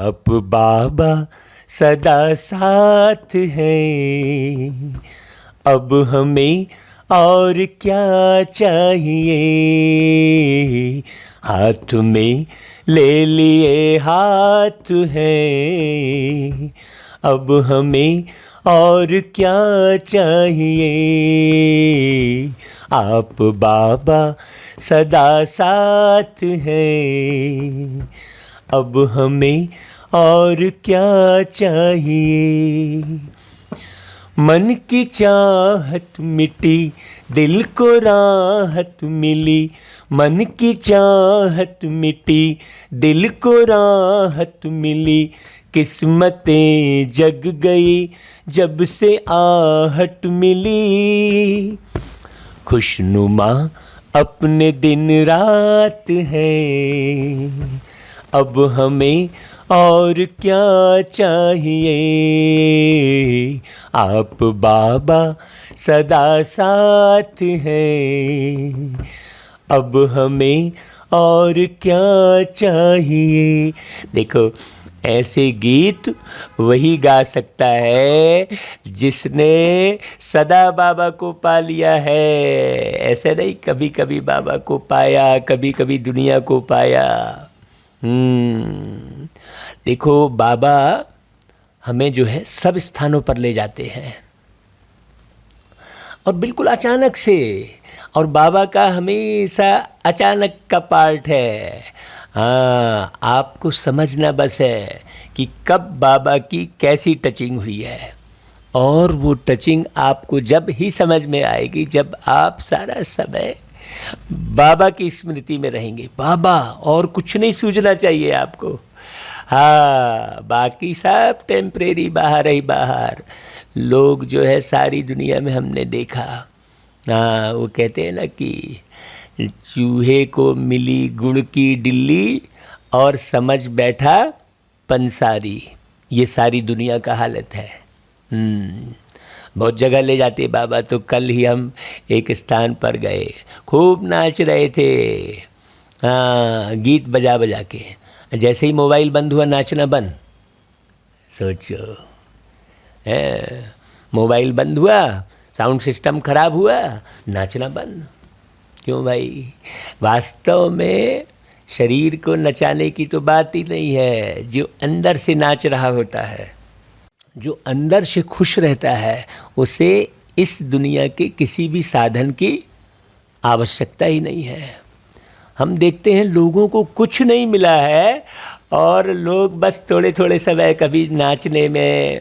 आप बाबा सदा साथ हैं, अब हमें और क्या चाहिए। हाथ में ले लिए हाथ हैं, अब हमें और क्या चाहिए। आप बाबा सदा साथ हैं, अब हमें और क्या चाहिए। मन की चाहत मिटी, दिल को राहत मिली। मन की चाहत मिटी, दिल को राहत मिली। किस्मतें जग गई जब से आहट मिली। खुशनुमा अपने दिन रात है, अब हमें और क्या चाहिए। आप बाबा सदा साथ हैं, अब हमें और क्या चाहिए। देखो, ऐसे गीत वही गा सकता है जिसने सदा बाबा को पा लिया है। ऐसे नहीं कभी कभी बाबा को पाया, कभी कभी दुनिया को पाया। देखो, बाबा हमें जो है सब स्थानों पर ले जाते हैं और बिल्कुल अचानक से, और बाबा का हमेशा अचानक का पार्ट है। हाँ, आपको समझना बस है कि कब बाबा की कैसी टचिंग हुई है, और वो टचिंग आपको जब ही समझ में आएगी जब आप सारा समय बाबा की स्मृति में रहेंगे। बाबा, और कुछ नहीं सूझना चाहिए आपको। हाँ, बाकी सब टेम्परेरी, बाहर ही बाहर। लोग जो है सारी दुनिया में हमने देखा, हाँ, वो कहते हैं ना कि चूहे को मिली गुड़ की डिल्ली और समझ बैठा पंसारी। ये सारी दुनिया का हालत है। बहुत जगह ले जाते बाबा। तो कल ही हम एक स्थान पर गए, खूब नाच रहे थे, हाँ, गीत बजा बजा के। जैसे ही मोबाइल बंद हुआ, नाचना बंद। सोचो, मोबाइल बंद हुआ, साउंड सिस्टम खराब हुआ, नाचना बंद। क्यों भाई? वास्तव में शरीर को नचाने की तो बात ही नहीं है। जो अंदर से नाच रहा होता है, जो अंदर से खुश रहता है, उसे इस दुनिया के किसी भी साधन की आवश्यकता ही नहीं है। हम देखते हैं लोगों को कुछ नहीं मिला है और लोग बस थोड़े थोड़े समय, कभी नाचने में,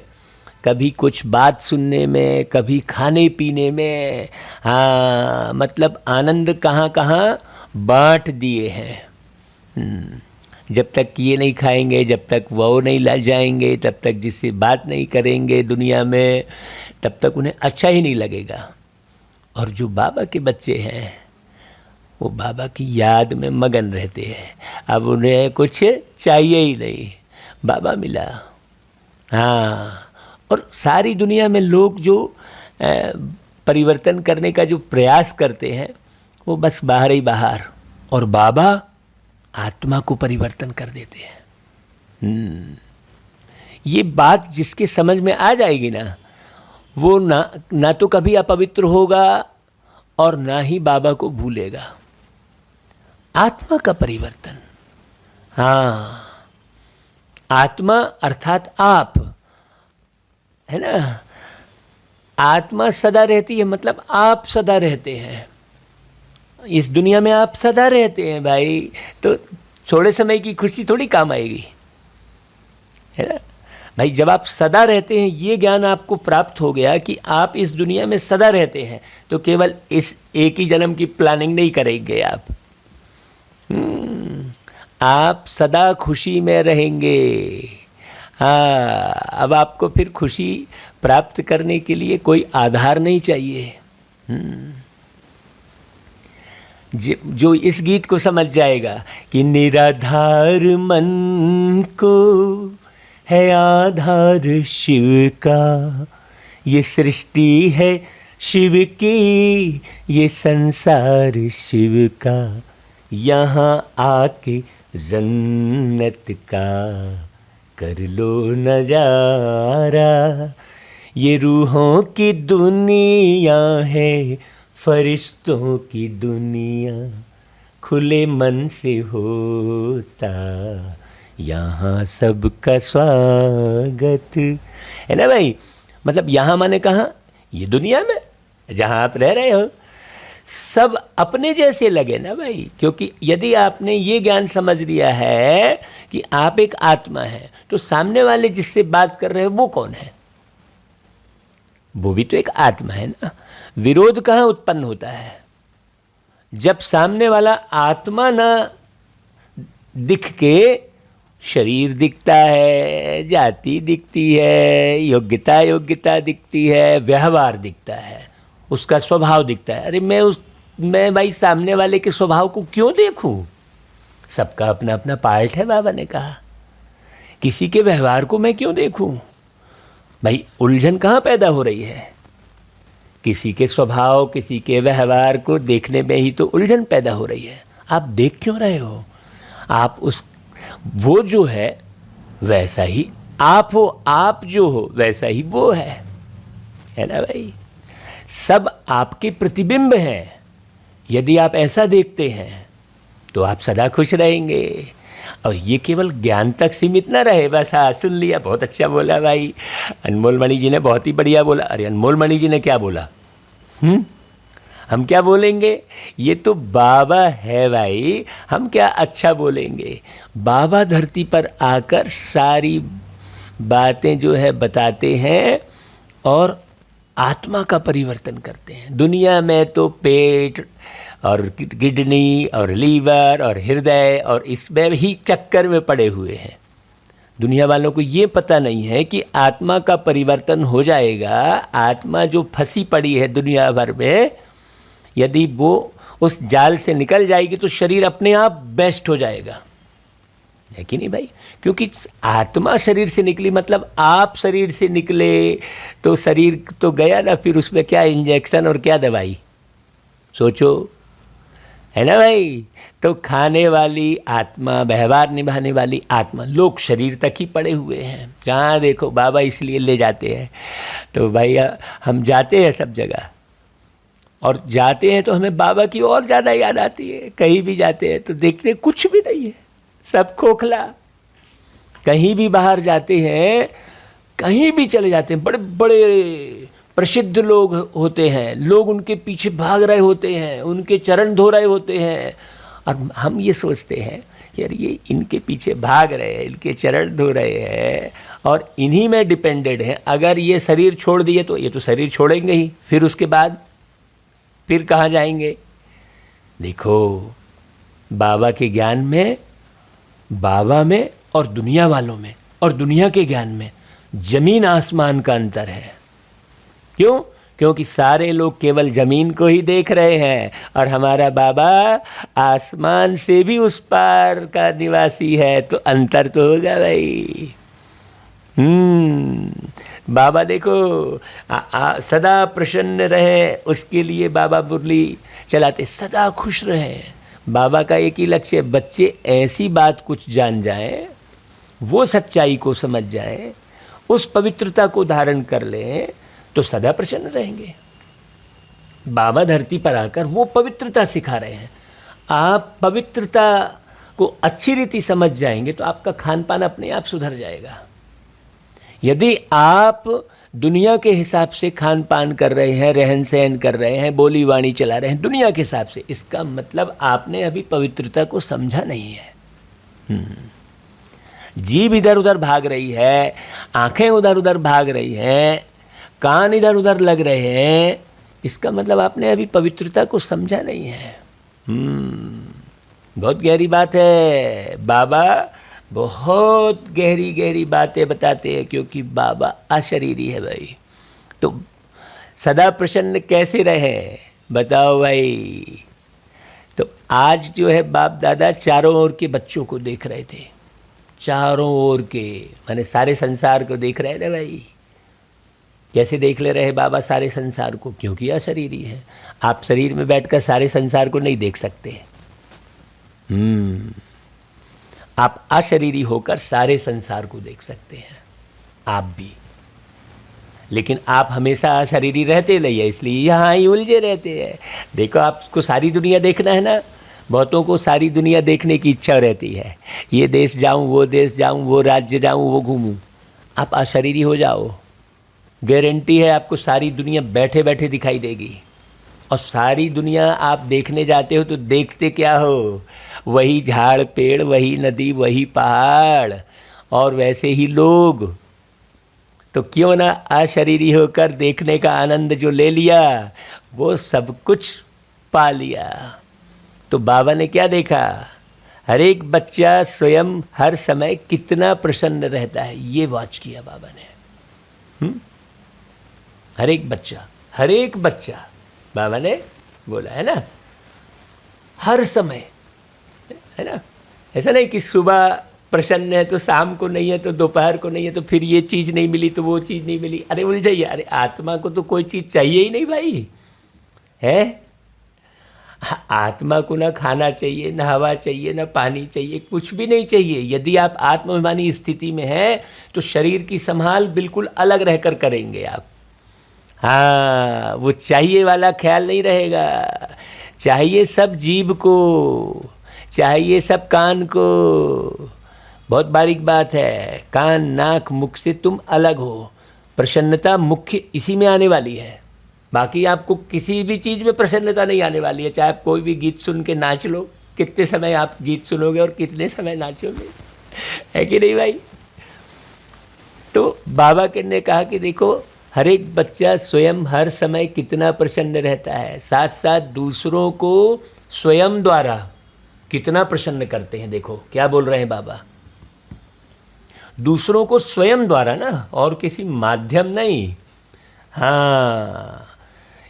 कभी कुछ बात सुनने में, कभी खाने पीने में, हाँ, मतलब आनंद कहाँ कहाँ बांट दिए हैं। जब तक ये नहीं खाएंगे, जब तक वो नहीं ला जाएंगे, तब तक जिससे बात नहीं करेंगे दुनिया में, तब तक उन्हें अच्छा ही नहीं लगेगा। और जो बाबा के बच्चे हैं, वो बाबा की याद में मगन रहते हैं। अब उन्हें कुछ चाहिए ही नहीं, बाबा मिला। हाँ, और सारी दुनिया में लोग जो परिवर्तन करने का जो प्रयास करते हैं, वो बस बाहर ही बाहर, और बाबा आत्मा को परिवर्तन कर देते हैं। ये बात जिसके समझ में आ जाएगी ना, वो ना तो कभी अपवित्र होगा और ना ही बाबा को भूलेगा। आत्मा का परिवर्तन, हाँ, आत्मा अर्थात आप, है ना। आत्मा सदा रहती है, मतलब आप सदा रहते हैं इस दुनिया में। आप सदा रहते हैं भाई, तो थोड़े समय की खुशी थोड़ी काम आएगी, है ना भाई। जब आप सदा रहते हैं, ये ज्ञान आपको प्राप्त हो गया कि आप इस दुनिया में सदा रहते हैं, तो केवल इस एक ही जन्म की प्लानिंग नहीं करेंगे आप सदा खुशी में रहेंगे। हाँ, अब आपको फिर खुशी प्राप्त करने के लिए कोई आधार नहीं चाहिए। जो इस गीत को समझ जाएगा कि निराधार मन को है आधार शिव का, ये सृष्टि है शिव की, ये संसार शिव का, यहाँ आके जन्नत का कर लो नजारा, ये रूहों की दुनिया है, फरिश्तों की दुनिया, खुले मन से होता यहाँ सबका स्वागत। है ना भाई? मतलब यहाँ माने कहाँ? ये दुनिया में जहाँ आप रह रहे हो सब अपने जैसे लगे ना भाई। क्योंकि यदि आपने ये ज्ञान समझ लिया है कि आप एक आत्मा है, तो सामने वाले जिससे बात कर रहे हो वो कौन है? वो भी तो एक आत्मा है ना। विरोध कहाँ उत्पन्न होता है? जब सामने वाला आत्मा ना दिख के शरीर दिखता है, जाति दिखती है, योग्यता दिखती है, व्यवहार दिखता है, उसका स्वभाव दिखता है। अरे मैं भाई सामने वाले के स्वभाव को क्यों देखूं? सबका अपना अपना पार्ट है, बाबा ने कहा। किसी के व्यवहार को मैं क्यों देखूं? भाई उलझन कहाँ पैदा हो रही है? किसी के स्वभाव, किसी के व्यवहार को देखने में ही तो उलझन पैदा हो रही है। आप देख क्यों रहे हो? आप वो जो है वैसा ही आप हो, आप जो हो वैसा ही वो है ना भाई? सब आपके प्रतिबिंब हैं। यदि आप ऐसा देखते हैं तो आप सदा खुश रहेंगे। और ये केवल ज्ञान तक सीमित ना रहे बस। हाँ, सुन लिया, बहुत अच्छा बोला भाई। अनमोल मणि जी ने बहुत ही बढ़िया बोला। अरे अनमोल मणि जी ने क्या बोला? हम क्या बोलेंगे? ये तो बाबा है भाई, हम क्या अच्छा बोलेंगे? बाबा धरती पर आकर सारी बातें जो है बताते हैं और आत्मा का परिवर्तन करते हैं। दुनिया में तो पेट और किडनी और लीवर और हृदय और इसमें ही चक्कर में पड़े हुए हैं। दुनिया वालों को ये पता नहीं है कि आत्मा का परिवर्तन हो जाएगा। आत्मा जो फंसी पड़ी है दुनिया भर में, यदि वो उस जाल से निकल जाएगी तो शरीर अपने आप बेस्ट हो जाएगा, है कि नहीं भाई? क्योंकि आत्मा शरीर से निकली मतलब आप शरीर से निकले तो शरीर तो गया ना, फिर उसमें क्या इंजेक्शन और क्या दवाई? सोचो, है ना भाई? तो खाने वाली आत्मा, व्यवहार निभाने वाली आत्मा, लोग शरीर तक ही पड़े हुए हैं। जहाँ देखो बाबा इसलिए ले जाते हैं। तो भाई हम जाते हैं सब जगह, और जाते हैं तो हमें बाबा की और ज़्यादा याद आती है। कहीं भी जाते हैं तो देखते कुछ भी नहीं है, सब खोखला। कहीं भी बाहर जाते हैं, कहीं भी चले जाते हैं, बड़े बड़े प्रसिद्ध लोग होते हैं, लोग उनके पीछे भाग रहे होते हैं, उनके चरण धो रहे होते हैं, और हम ये सोचते हैं यार ये इनके पीछे भाग रहे हैं, इनके चरण धो रहे हैं और इन्हीं में डिपेंडेड है। अगर ये शरीर छोड़ दिए तो ये तो शरीर छोड़ेंगे ही, फिर उसके बाद फिर कहाँ जाएंगे? देखो, बाबा के ज्ञान में, बाबा में और दुनिया वालों में और दुनिया के ज्ञान में जमीन आसमान का अंतर है। क्यों? क्योंकि सारे लोग केवल जमीन को ही देख रहे हैं और हमारा बाबा आसमान से भी उस पार का निवासी है, तो अंतर तो होगा भाई। बाबा देखो सदा प्रसन्न रहे, उसके लिए बाबा मुरली चलाते, सदा खुश रहे। बाबा का एक ही लक्ष्य, बच्चे ऐसी बात कुछ जान जाएं, वो सच्चाई को समझ जाएं, उस पवित्रता को धारण कर लें तो सदा प्रसन्न रहेंगे। बाबा धरती पर आकर वो पवित्रता सिखा रहे हैं। आप पवित्रता को अच्छी रीति समझ जाएंगे तो आपका खान पान अपने आप सुधर जाएगा। यदि आप दुनिया के हिसाब से खान पान कर रहे हैं, रहन सहन कर रहे हैं, बोली वाणी चला रहे हैं दुनिया के हिसाब से, इसका मतलब आपने अभी पवित्रता को समझा नहीं है। जीभ इधर उधर भाग रही है, आंखें उधर उधर भाग रही हैं, कान इधर उधर लग रहे हैं, इसका मतलब आपने अभी पवित्रता को समझा नहीं है। बहुत गहरी बात है। बाबा बहुत गहरी गहरी बातें बताते हैं, क्योंकि बाबा अशरीरी है भाई। तो सदा प्रसन्न कैसे रहे बताओ भाई? तो आज जो है बाप दादा चारों ओर के बच्चों को देख रहे थे, चारों ओर के, माने सारे संसार को देख रहे थे भाई। कैसे देख ले रहे बाबा सारे संसार को? क्योंकि अशरीरी है। आप शरीर में बैठकर सारे संसार को नहीं देख सकते। आप अशरीरी होकर सारे संसार को देख सकते हैं, आप भी। लेकिन आप हमेशा अशरीरी रहते नहीं है, इसलिए यहाँ ही उलझे रहते हैं। देखो, आपको सारी दुनिया देखना है ना, बहुतों को सारी दुनिया देखने की इच्छा रहती है, ये देश जाऊँ, वो देश जाऊँ, वो राज्य जाऊँ, वो घूमूँ। आप अशरीरी हो जाओ, गारंटी है आपको सारी दुनिया बैठे बैठे दिखाई देगी। और सारी दुनिया आप देखने जाते हो तो देखते क्या हो? वही झाड़ पेड़, वही नदी, वही पहाड़ और वैसे ही लोग। तो क्यों ना अशरीरी होकर देखने का आनंद जो ले लिया, वो सब कुछ पा लिया। तो बाबा ने क्या देखा? हर एक बच्चा स्वयं हर समय कितना प्रसन्न रहता है, ये वॉच किया बाबा ने। हर एक बच्चा बाबा ने बोला है ना, हर समय, है ना। ऐसा नहीं कि सुबह प्रसन्न है तो शाम को नहीं है, तो दोपहर को नहीं है, तो फिर ये चीज़ नहीं मिली तो वो चीज़ नहीं मिली। अरे उलझाइए, अरे आत्मा को तो कोई चीज़ चाहिए ही नहीं भाई, है। आत्मा को ना खाना चाहिए, ना हवा चाहिए, ना पानी चाहिए, कुछ भी नहीं चाहिए। यदि आप आत्माभिमानी स्थिति में हैं तो शरीर की संभाल बिल्कुल अलग रहकर करेंगे आप। हाँ, वो चाहिए वाला ख्याल नहीं रहेगा। चाहिए सब जीभ को, चाहिए सब कान को। बहुत बारीक बात है, कान नाक मुख से तुम अलग हो। प्रसन्नता मुख्य इसी में आने वाली है, बाकी आपको किसी भी चीज़ में प्रसन्नता नहीं आने वाली है। चाहे आप कोई भी गीत सुन के नाच लो, कितने समय आप गीत सुनोगे और कितने समय नाचोगे, है कि नहीं भाई। तो बाबा ने कहा कि देखो, हर एक बच्चा स्वयं हर समय कितना प्रसन्न रहता है, साथ साथ दूसरों को स्वयं द्वारा कितना प्रसन्न करते हैं। देखो क्या बोल रहे हैं बाबा, दूसरों को स्वयं द्वारा ना, और किसी माध्यम नहीं। हाँ,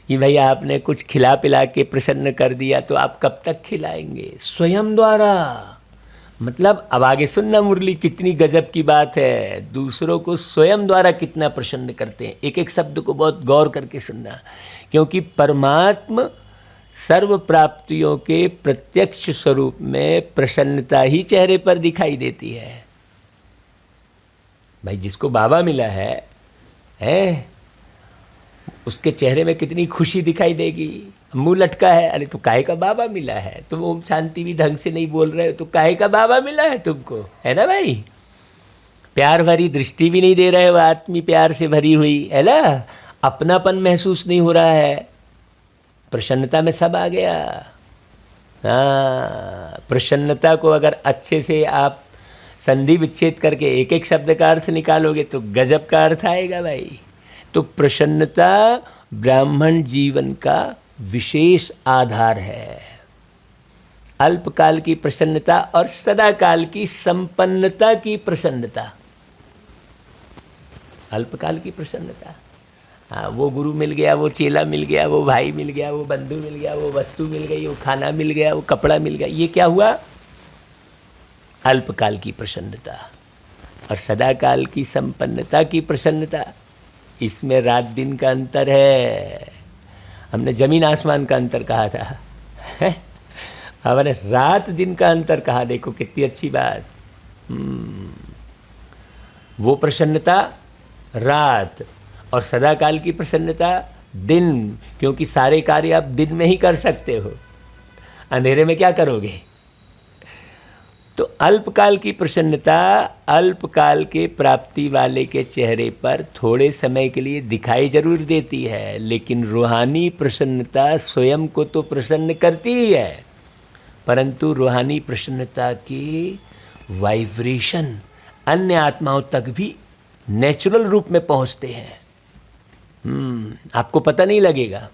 ये भाई आपने कुछ खिला पिला के प्रसन्न कर दिया तो आप कब तक खिलाएंगे? स्वयं द्वारा। मतलब अब आगे सुनना मुरली, कितनी गजब की बात है। दूसरों को स्वयं द्वारा कितना प्रसन्न करते हैं। एक एक शब्द को बहुत गौर करके सुनना, क्योंकि परमात्मा सर्व प्राप्तियों के प्रत्यक्ष स्वरूप में प्रसन्नता ही चेहरे पर दिखाई देती है। भाई जिसको बाबा मिला है उसके चेहरे में कितनी खुशी दिखाई देगी। मुंह लटका है, अरे तो काहे का बाबा मिला है, तुम ओम शांति भी ढंग से नहीं बोल रहे हो, तो काहे का बाबा मिला है तुमको, है ना भाई। प्यार भरी दृष्टि भी नहीं दे रहे हो, आत्मी प्यार से भरी हुई, है ना। अपनापन महसूस नहीं हो रहा है, प्रसन्नता में सब आ गया। हाँ, प्रसन्नता को अगर अच्छे से आप संधि विच्छेद करके एक एक शब्द का अर्थ निकालोगे तो गजब का अर्थ आएगा भाई। तो प्रसन्नता ब्राह्मण जीवन का विशेष आधार है। अल्पकाल की प्रसन्नता और सदाकाल की संपन्नता की प्रसन्नता। अल्पकाल की प्रसन्नता, हाँ, वो गुरु मिल गया, वो चेला मिल गया, वो भाई मिल गया, वो बंधु मिल गया, वो वस्तु मिल गई, वो खाना मिल गया, वो कपड़ा मिल गया, ये क्या हुआ? अल्पकाल की प्रसन्नता। और सदाकाल की संपन्नता की प्रसन्नता, इसमें रात दिन का अंतर है। हमने जमीन आसमान का अंतर कहा था, हमने रात दिन का अंतर कहा। देखो कितनी अच्छी बात। वो प्रसन्नता रात और सदाकाल की प्रसन्नता दिन, क्योंकि सारे कार्य आप दिन में ही कर सकते हो, अंधेरे में क्या करोगे। तो अल्पकाल की प्रसन्नता अल्पकाल के प्राप्ति वाले के चेहरे पर थोड़े समय के लिए दिखाई जरूर देती है, लेकिन रूहानी प्रसन्नता स्वयं को तो प्रसन्न करती ही है, परंतु रूहानी प्रसन्नता की वाइब्रेशन अन्य आत्माओं तक भी नेचुरल रूप में पहुंचते हैं। आपको पता नहीं लगेगा।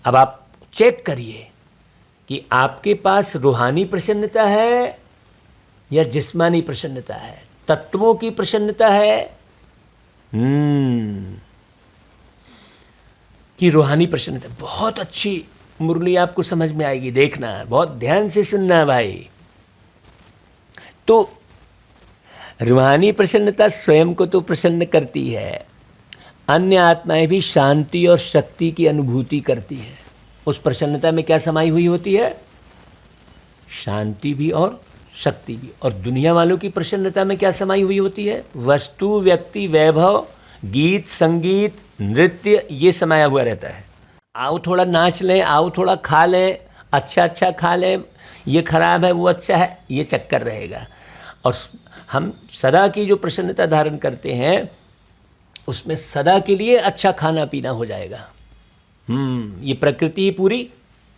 अब आप चेक करिए कि आपके पास रूहानी प्रसन्नता है या जिस्मानी प्रसन्नता है, तत्वों की प्रसन्नता है कि रूहानी प्रसन्नता। बहुत अच्छी मुरली आपको समझ में आएगी, देखना, बहुत ध्यान से सुनना भाई। तो रूहानी प्रसन्नता स्वयं को तो प्रसन्न करती है, अन्य आत्माएं भी शांति और शक्ति की अनुभूति करती है। उस प्रसन्नता में क्या समाई हुई होती है? शांति भी और शक्ति भी। और दुनिया वालों की प्रसन्नता में क्या समाई हुई होती है? वस्तु, व्यक्ति, वैभव, गीत, संगीत, नृत्य, ये समाया हुआ रहता है। आओ थोड़ा नाच लें, आओ थोड़ा खा लें, अच्छा अच्छा खा लें, ये खराब है वो अच्छा है, ये चक्कर रहेगा। और हम सदा की जो प्रसन्नता धारण करते हैं उसमें सदा के लिए अच्छा खाना पीना हो जाएगा। ये प्रकृति पूरी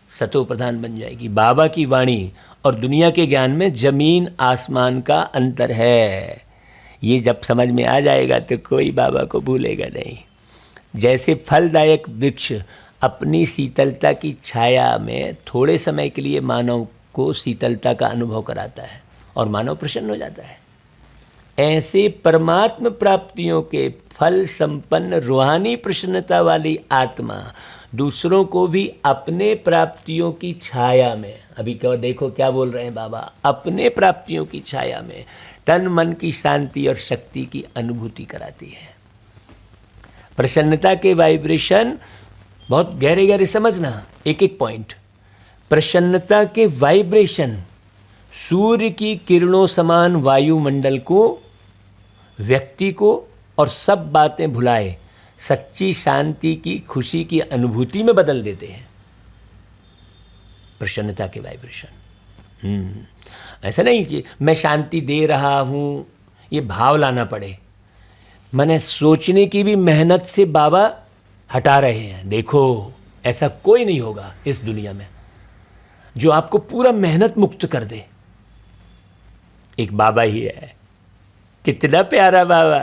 सतो प्रधान बन जाएगी। बाबा की वाणी और दुनिया के ज्ञान में जमीन आसमान का अंतर है। ये जब समझ में आ जाएगा तो कोई बाबा को भूलेगा नहीं। जैसे फलदायक वृक्ष अपनी शीतलता की छाया में थोड़े समय के लिए मानव को शीतलता का अनुभव कराता है और मानव प्रसन्न हो जाता है, ऐसे परमात्म प्राप्तियों के फल संपन्न रूहानी प्रसन्नता वाली आत्मा दूसरों को भी अपने प्राप्तियों की छाया में, अभी देखो क्या बोल रहे हैं बाबा, अपने प्राप्तियों की छाया में तन मन की शांति और शक्ति की अनुभूति कराती है। प्रसन्नता के वाइब्रेशन बहुत गहरे गहरे समझना, एक एक पॉइंट। प्रसन्नता के वाइब्रेशन सूर्य की किरणों समान वायुमंडल को, व्यक्ति को और सब बातें भुलाए सच्ची शांति की, खुशी की अनुभूति में बदल देते हैं। प्रसन्नता के वाइब्रेशन। ऐसा नहीं कि मैं शांति दे रहा हूँ, ये भाव लाना पड़े। मैंने सोचने की भी मेहनत से बाबा हटा रहे हैं। देखो ऐसा कोई नहीं होगा इस दुनिया में जो आपको पूरा मेहनत मुक्त कर दे। एक बाबा ही है। कितना प्यारा बाबा,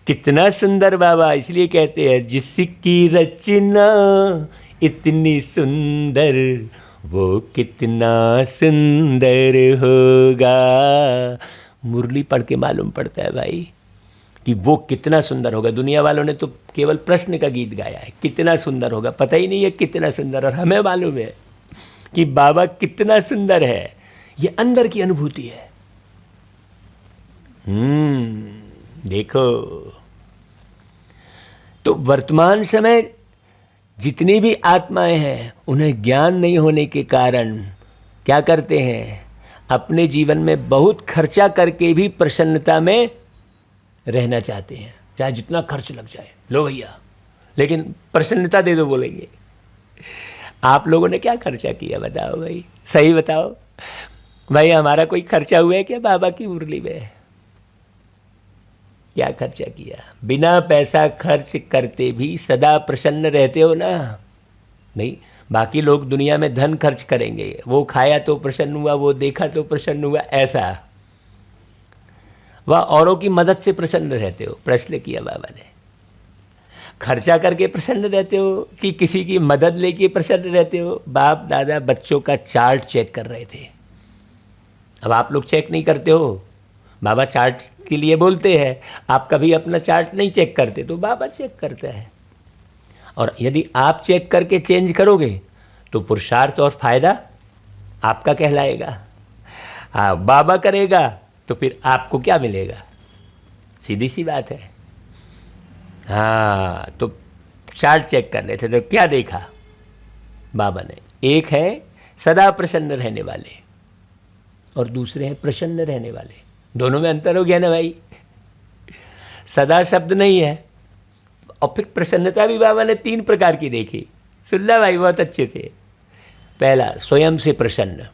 कितना सुंदर बाबा। इसलिए कहते हैं जिसकी रचना इतनी सुंदर वो कितना सुंदर होगा। मुरली पढ़ के मालूम पड़ता है भाई कि वो कितना सुंदर होगा। दुनिया वालों ने तो केवल प्रश्न का गीत गाया है, कितना सुंदर होगा, पता ही नहीं है कितना सुंदर। और हमें मालूम है कि बाबा कितना सुंदर है। ये अंदर की अनुभूति है। देखो तो वर्तमान समय जितनी भी आत्माएं हैं उन्हें ज्ञान नहीं होने के कारण क्या करते हैं, अपने जीवन में बहुत खर्चा करके भी प्रसन्नता में रहना चाहते हैं, चाहे जितना खर्च लग जाए। लो भैया लेकिन प्रसन्नता दे दो बोलेंगे। आप लोगों ने क्या खर्चा किया बताओ भाई, सही बताओ भाई। हमारा कोई खर्चा हुआ है क्या बाबा की मुरली में? क्या खर्चा किया? बिना पैसा खर्च करते भी सदा प्रसन्न रहते हो ना? नहीं, बाकी लोग दुनिया में धन खर्च करेंगे, वो खाया तो प्रसन्न हुआ, वो देखा तो प्रसन्न हुआ, ऐसा। वह औरों की मदद से प्रसन्न रहते हो। प्रश्न किया बाबा ने, खर्चा करके प्रसन्न रहते हो कि किसी की मदद लेके प्रसन्न रहते हो? बाप दादा बच्चों का चार्ट चेक कर रहे थे। अब आप लोग चेक नहीं करते हो, बाबा चार्ट के लिए बोलते हैं। आप कभी अपना चार्ट नहीं चेक करते तो बाबा चेक करता है। और यदि आप चेक करके चेंज करोगे तो पुरुषार्थ और फायदा आपका कहलाएगा। हाँ, बाबा करेगा तो फिर आपको क्या मिलेगा? सीधी सी बात है। हाँ, तो चार्ट चेक कर रहे थे तो क्या देखा बाबा ने? एक है सदा प्रसन्न रहने वाले और दूसरे हैं प्रसन्न रहने वाले। दोनों में अंतर हो गया ना भाई। सदा शब्द नहीं है। और फिर प्रसन्नता भी बाबा ने 3 प्रकार की देखी। सुन ला भाई बहुत अच्छे से। पहला स्वयं से प्रसन्न,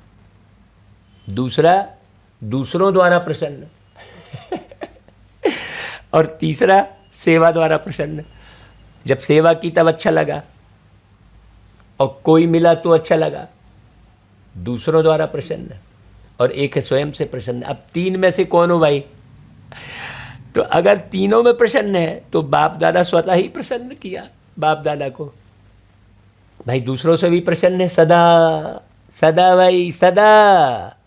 दूसरा दूसरों द्वारा प्रसन्न और तीसरा सेवा द्वारा प्रसन्न। जब सेवा की तब अच्छा लगा और कोई मिला तो अच्छा लगा। दूसरों द्वारा प्रसन्न और एक है स्वयं से प्रसन्न। अब 3 में से कौन हो भाई? तो अगर तीनों में प्रसन्न है तो बाप दादा स्वतः ही प्रसन्न किया बाप दादा को। भाई दूसरों से भी प्रसन्न है सदा सदा भाई, सदा।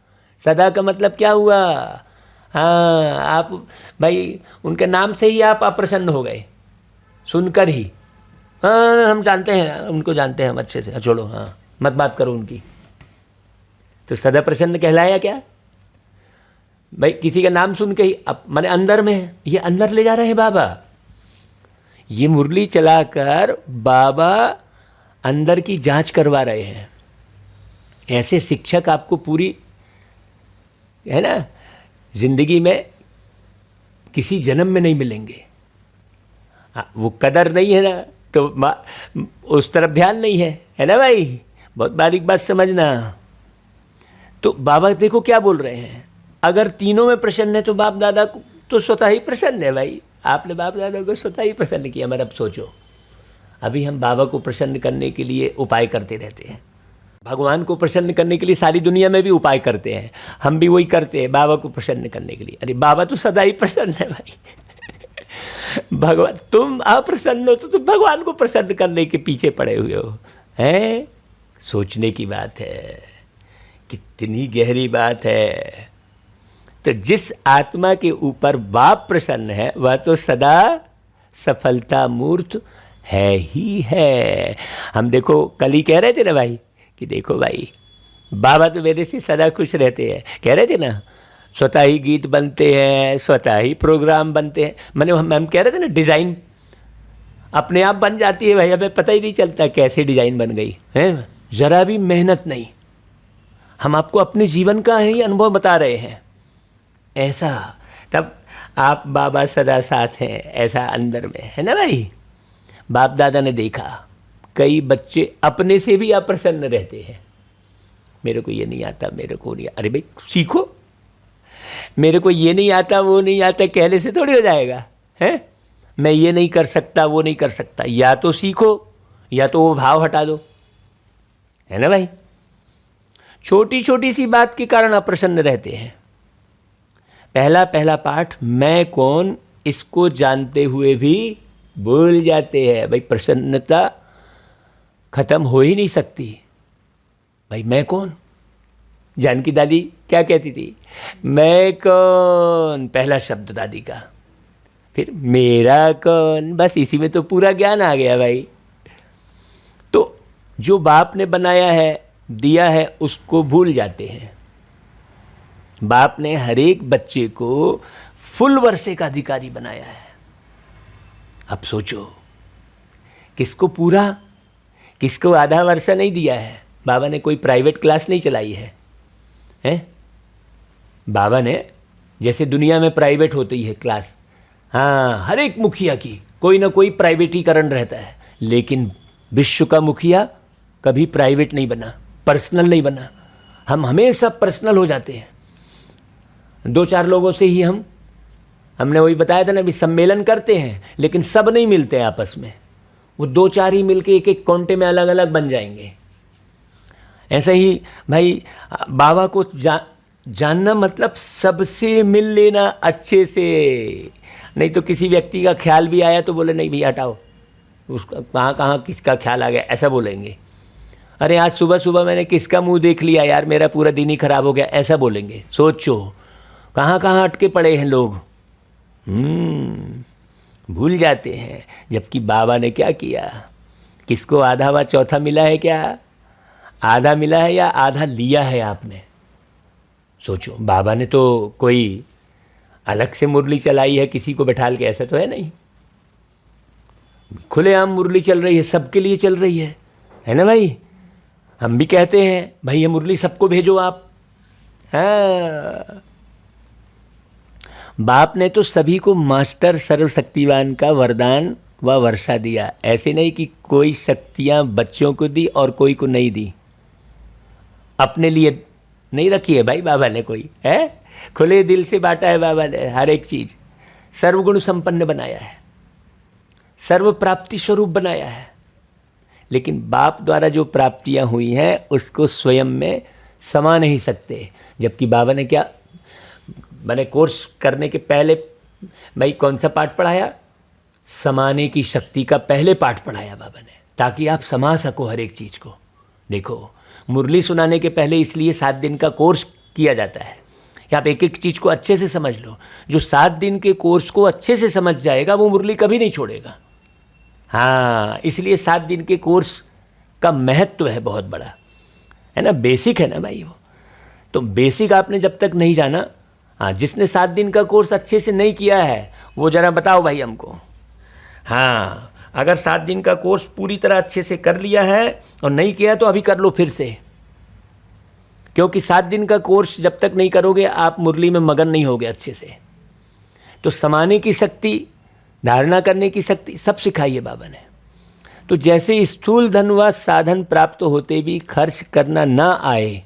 सदा का मतलब क्या हुआ? हाँ, आप भाई उनके नाम से ही आप अप्रसन्न हो गए सुनकर ही। हाँ, हम जानते हैं, उनको जानते हैं हम अच्छे से, छोड़ो, हाँ मत बात करो उनकी। तो सदा प्रसन्न कहलाया क्या भाई? किसी का नाम सुन के ही अब मैंने अंदर में है, ये अंदर ले जा रहे हैं बाबा। ये मुरली चलाकर बाबा अंदर की जांच करवा रहे हैं। ऐसे शिक्षक आपको पूरी है ना, जिंदगी में किसी जन्म में नहीं मिलेंगे। वो कदर नहीं है ना, तो उस तरफ ध्यान नहीं है ना भाई। बहुत बारीक बात समझना। तो बाबा देखो क्या बोल रहे हैं, अगर तीनों में प्रसन्न है तो बाप दादा को तो स्वतः ही प्रसन्न है भाई। आपने बाप दादा को स्वतः ही प्रसन्न किया। मगर अब सोचो, अभी हम बाबा को प्रसन्न करने के लिए उपाय करते रहते हैं, भगवान को प्रसन्न करने के लिए सारी दुनिया में भी उपाय करते हैं, हम भी वही करते हैं बाबा को प्रसन्न करने के लिए। अरे बाबा तो सदा ही प्रसन्न है भाई। भगवान, तुम अप्रसन्न हो तो तुम भगवान को प्रसन्न करने के पीछे पड़े हुए हो, हैं? सोचने की बात है, कितनी गहरी बात है। तो जिस आत्मा के ऊपर बाप प्रसन्न है वह तो सदा सफलता मूर्त है ही है। हम देखो कल ही कह रहे थे ना भाई कि देखो भाई बाबा तो मेरे से सदा खुश रहते हैं, कह रहे थे ना, स्वतः ही गीत बनते हैं, स्वतः ही प्रोग्राम बनते हैं। मैंने हम कह रहे थे ना, डिज़ाइन अपने आप बन जाती है भाई, हमें पता ही नहीं चलता कैसे डिज़ाइन बन गई है, ज़रा भी मेहनत नहीं। हम आपको अपने जीवन का ही अनुभव बता रहे हैं ऐसा। तब आप बाबा सदा साथ हैं ऐसा अंदर में है ना भाई। बाप दादा ने देखा कई बच्चे अपने से भी अप्रसन्न रहते हैं, मेरे को ये नहीं आता, मेरे को नहीं, अरे भाई सीखो। मेरे को ये नहीं आता वो नहीं आता कहने से थोड़ी हो जाएगा है। मैं ये नहीं कर सकता वो नहीं कर सकता, या तो सीखो या तो वो भाव हटा दो, है ना भाई। छोटी छोटी सी बात के कारण अप्रसन्न रहते हैं। पहला पाठ मैं कौन, इसको जानते हुए भी भूल जाते हैं भाई। प्रसन्नता खत्म हो ही नहीं सकती भाई। मैं कौन, जानकी दादी क्या कहती थी, मैं कौन, पहला शब्द दादी का, फिर मेरा कौन, बस इसी में तो पूरा ज्ञान आ गया भाई। तो जो बाप ने बनाया है दिया है उसको भूल जाते हैं। बाप ने हर एक बच्चे को फुल वर्षे का अधिकारी बनाया है। अब सोचो, किसको पूरा, किसको आधा वर्षा नहीं दिया है। बाबा ने कोई प्राइवेट क्लास नहीं चलाई है, हैं? बाबा ने, जैसे दुनिया में प्राइवेट होती है क्लास, हाँ, हर एक मुखिया की कोई ना कोई प्राइवेटीकरण रहता है, लेकिन विश्व का मुखिया कभी प्राइवेट नहीं बना, पर्सनल नहीं बना। हम हमेशा पर्सनल हो जाते हैं। 2-4 लोगों से ही हमने वही बताया था ना, भी सम्मेलन करते हैं लेकिन सब नहीं मिलते आपस में, वो 2-4 ही मिलके एक एक कांटे में अलग अलग बन जाएंगे। ऐसा ही भाई बाबा को जानना मतलब सबसे मिल लेना अच्छे से। नहीं तो किसी व्यक्ति का ख्याल भी आया तो बोले नहीं भैया हटाओ, उसका कहाँ किसका ख्याल आ गया, ऐसा बोलेंगे। अरे आज सुबह सुबह मैंने किसका मुंह देख लिया यार, मेरा पूरा दिन ही खराब हो गया, ऐसा बोलेंगे। सोचो कहाँ अटके पड़े हैं लोग, भूल जाते हैं। जबकि बाबा ने क्या किया, किसको आधा व चौथा मिला है क्या, आधा मिला है या आधा लिया है आपने। सोचो, बाबा ने तो कोई अलग से मुरली चलाई है किसी को बैठाल के, ऐसा तो है नहीं। खुलेआम मुरली चल रही है, सबके लिए चल रही है ना भाई। हम भी कहते हैं भाई ये मुरली सबको भेजो आप। हाँ, बाप ने तो सभी को मास्टर सर्वशक्तिवान का वरदान व वर्षा दिया। ऐसे नहीं कि कोई शक्तियाँ बच्चों को दी और कोई को नहीं दी, अपने लिए नहीं रखी है भाई बाबा ने कोई, है खुले दिल से बांटा है बाबा ने हर एक चीज़। सर्वगुण संपन्न बनाया है, सर्व प्राप्ति स्वरूप बनाया है। लेकिन बाप द्वारा जो प्राप्तियां हुई हैं उसको स्वयं में समा नहीं सकते। जबकि बाबा ने क्या, मैंने कोर्स करने के पहले भाई कौन सा पाठ पढ़ाया, समाने की शक्ति का पहले पाठ पढ़ाया बाबा ने, ताकि आप समा सको हर एक चीज़ को। देखो, मुरली सुनाने के पहले इसलिए 7 दिन का कोर्स किया जाता है कि आप एक एक चीज़ को अच्छे से समझ लो। जो 7 दिन के कोर्स को अच्छे से समझ जाएगा वो मुरली कभी नहीं छोड़ेगा। हाँ, इसलिए 7 दिन के कोर्स का महत्व है बहुत बड़ा, है ना, बेसिक है ना भाई वो। तो बेसिक आपने जब तक नहीं जाना, हाँ, जिसने 7 दिन का कोर्स अच्छे से नहीं किया है वो ज़रा बताओ भाई हमको। हाँ, अगर 7 दिन का कोर्स पूरी तरह अच्छे से कर लिया है और नहीं किया तो अभी कर लो फिर से। क्योंकि 7 दिन का कोर्स जब तक नहीं करोगे आप मुरली में मगन नहीं होगे अच्छे से। तो समाने की शक्ति, धारणा करने की शक्ति सब सिखाई है बाबा ने। तो जैसे स्थूल धन व साधन प्राप्त होते भी खर्च करना ना आए,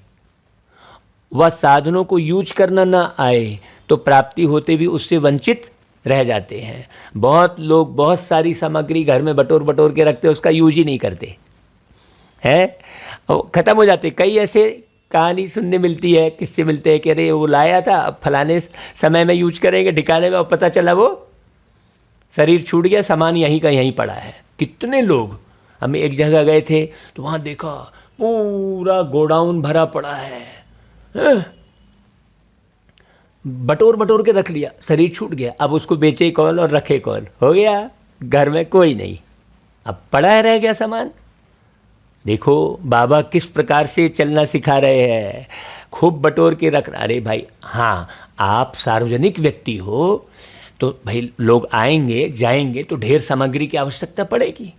वह साधनों को यूज करना ना आए, तो प्राप्ति होते भी उससे वंचित रह जाते हैं। बहुत लोग बहुत सारी सामग्री घर में बटोर बटोर के रखते हैं, उसका यूज ही नहीं करते हैं, ख़त्म हो जाते। कई ऐसे कहानी सुनने मिलती है, किससे मिलते हैं कि अरे वो लाया था, अब फलाने समय में यूज करेंगे ठिकाने में, और पता चला वो शरीर छूट गया, सामान यहीं का यहीं पड़ा है। कितने लोग, हम एक जगह गए थे तो वहाँ देखा पूरा गोडाउन भरा पड़ा है, बटोर बटोर के रख लिया, शरीर छूट गया। अब उसको बेचे कौन और रखे कौन? हो गया घर में कोई नहीं, अब पड़ा है, रह गया सामान। देखो बाबा किस प्रकार से चलना सिखा रहे हैं, खूब बटोर के रख। अरे भाई हाँ, आप सार्वजनिक व्यक्ति हो तो भाई लोग आएंगे जाएंगे तो ढेर सामग्री की आवश्यकता पड़ेगी,